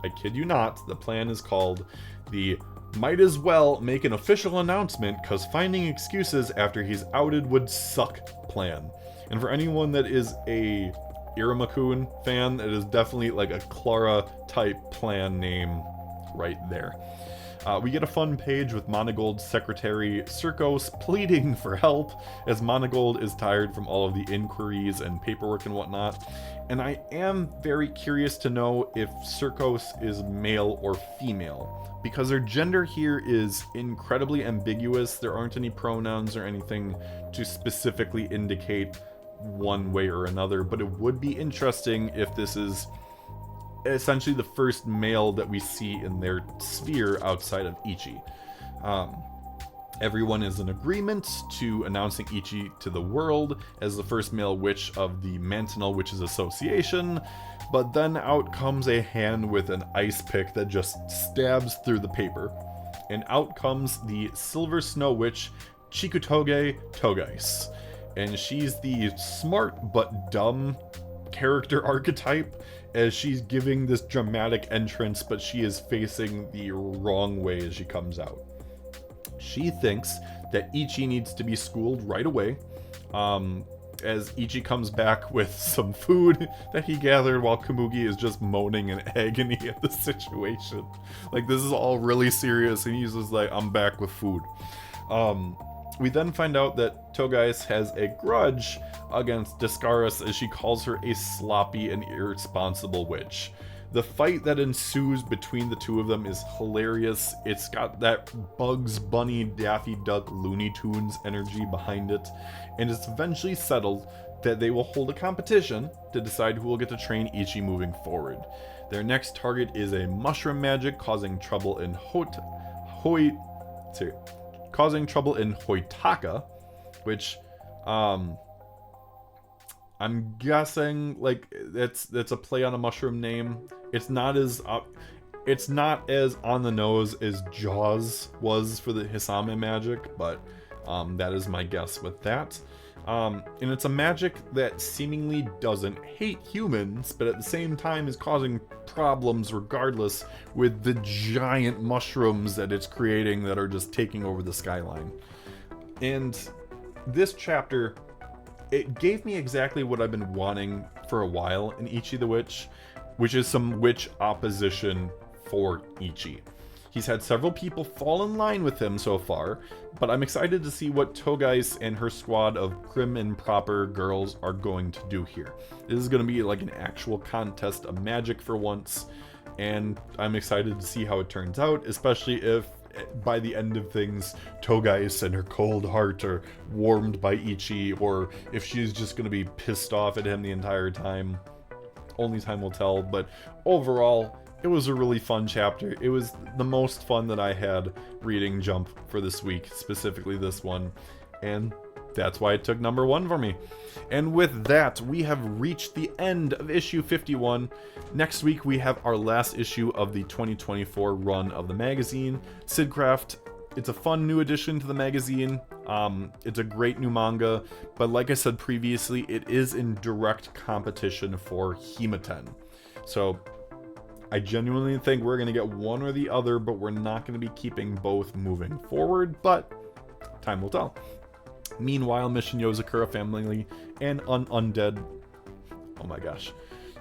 I kid you not, the plan is called the "might as well make an official announcement cause finding excuses after he's outed would suck" plan. And for anyone that is a Iruma-kun fan, it is definitely like a Clara type plan name right there. We get a fun page with Monogold's secretary Circos pleading for help, as Monogold is tired from all of the inquiries and paperwork and whatnot. And I am very curious to know if Circos is male or female, because her gender here is incredibly ambiguous. There aren't any pronouns or anything to specifically indicate one way or another, but it would be interesting if this is essentially the first male that we see in their sphere outside of Ichi. Everyone is in agreement to announcing Ichi to the world as the first male witch of the Mantinal Witches Association, but then out comes a hand with an ice pick that just stabs through the paper, and out comes the Silver Snow Witch Chikutoge Togais, and she's the smart but dumb character archetype, as she's giving this dramatic entrance, but she is facing the wrong way as she comes out. She thinks that Ichi needs to be schooled right away, as Ichi comes back with some food that he gathered while Komugi is just moaning in agony at the situation. Like, this is all really serious, and he's just like, "I'm back with food." We then find out that Togais has a grudge against Discaris, as she calls her a sloppy and irresponsible witch. The fight that ensues between the two of them is hilarious. It's got that Bugs Bunny, Daffy Duck, Looney Tunes energy behind it, and it's eventually settled that they will hold a competition to decide who will get to train Ichi moving forward. Their next target is a mushroom magic causing trouble in Hoitaka, which I'm guessing like that's a play on a mushroom name. It's not as on the nose as Jaws was for the Hisame magic, but that is my guess with that. And it's a magic that seemingly doesn't hate humans, but at the same time is causing problems regardless with the giant mushrooms that it's creating that are just taking over the skyline. And this chapter, it gave me exactly what I've been wanting for a while in Ichi the Witch, which is some witch opposition for Ichi. He's had several people fall in line with him so far, but I'm excited to see what Togais and her squad of prim and proper girls are going to do here. This is going to be like an actual contest of magic for once, and I'm excited to see how it turns out, especially if by the end of things, Togais and her cold heart are warmed by Ichi, or if she's just going to be pissed off at him the entire time. Only time will tell, but overall, it was a really fun chapter. It was the most fun that I had reading Jump for this week, specifically this one, and that's why it took number 1 for me. And with that, we have reached the end of issue 51. Next week, we have our last issue of the 2024 run of the magazine, Sidcraft. It's a fun new addition to the magazine. It's a great new manga, but like I said previously, it is in direct competition for hima-ten. So I genuinely think we're going to get one or the other, but we're not going to be keeping both moving forward, but time will tell. Meanwhile, Mission Yozakura Family and Undead... Oh my gosh.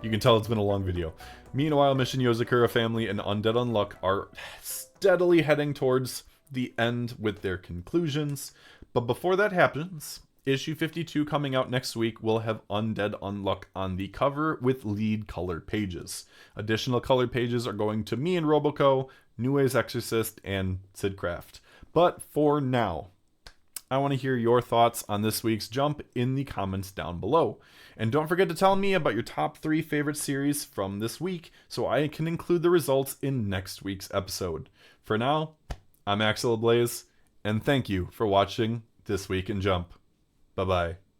You can tell it's been a long video. Meanwhile, Mission Yozakura Family and Undead Unluck are steadily heading towards the end with their conclusions. But before that happens, issue 52 coming out next week will have Undead Unluck on the cover with lead colored pages. Additional colored pages are going to me and Roboco, Nue's Exorcist, and Sidcraft. But for now, I want to hear your thoughts on this week's Jump in the comments down below. And don't forget to tell me about your top 3 favorite series from this week so I can include the results in next week's episode. For now, I'm Axel Ablaze, and thank you for watching This Week in Jump. Bye-bye.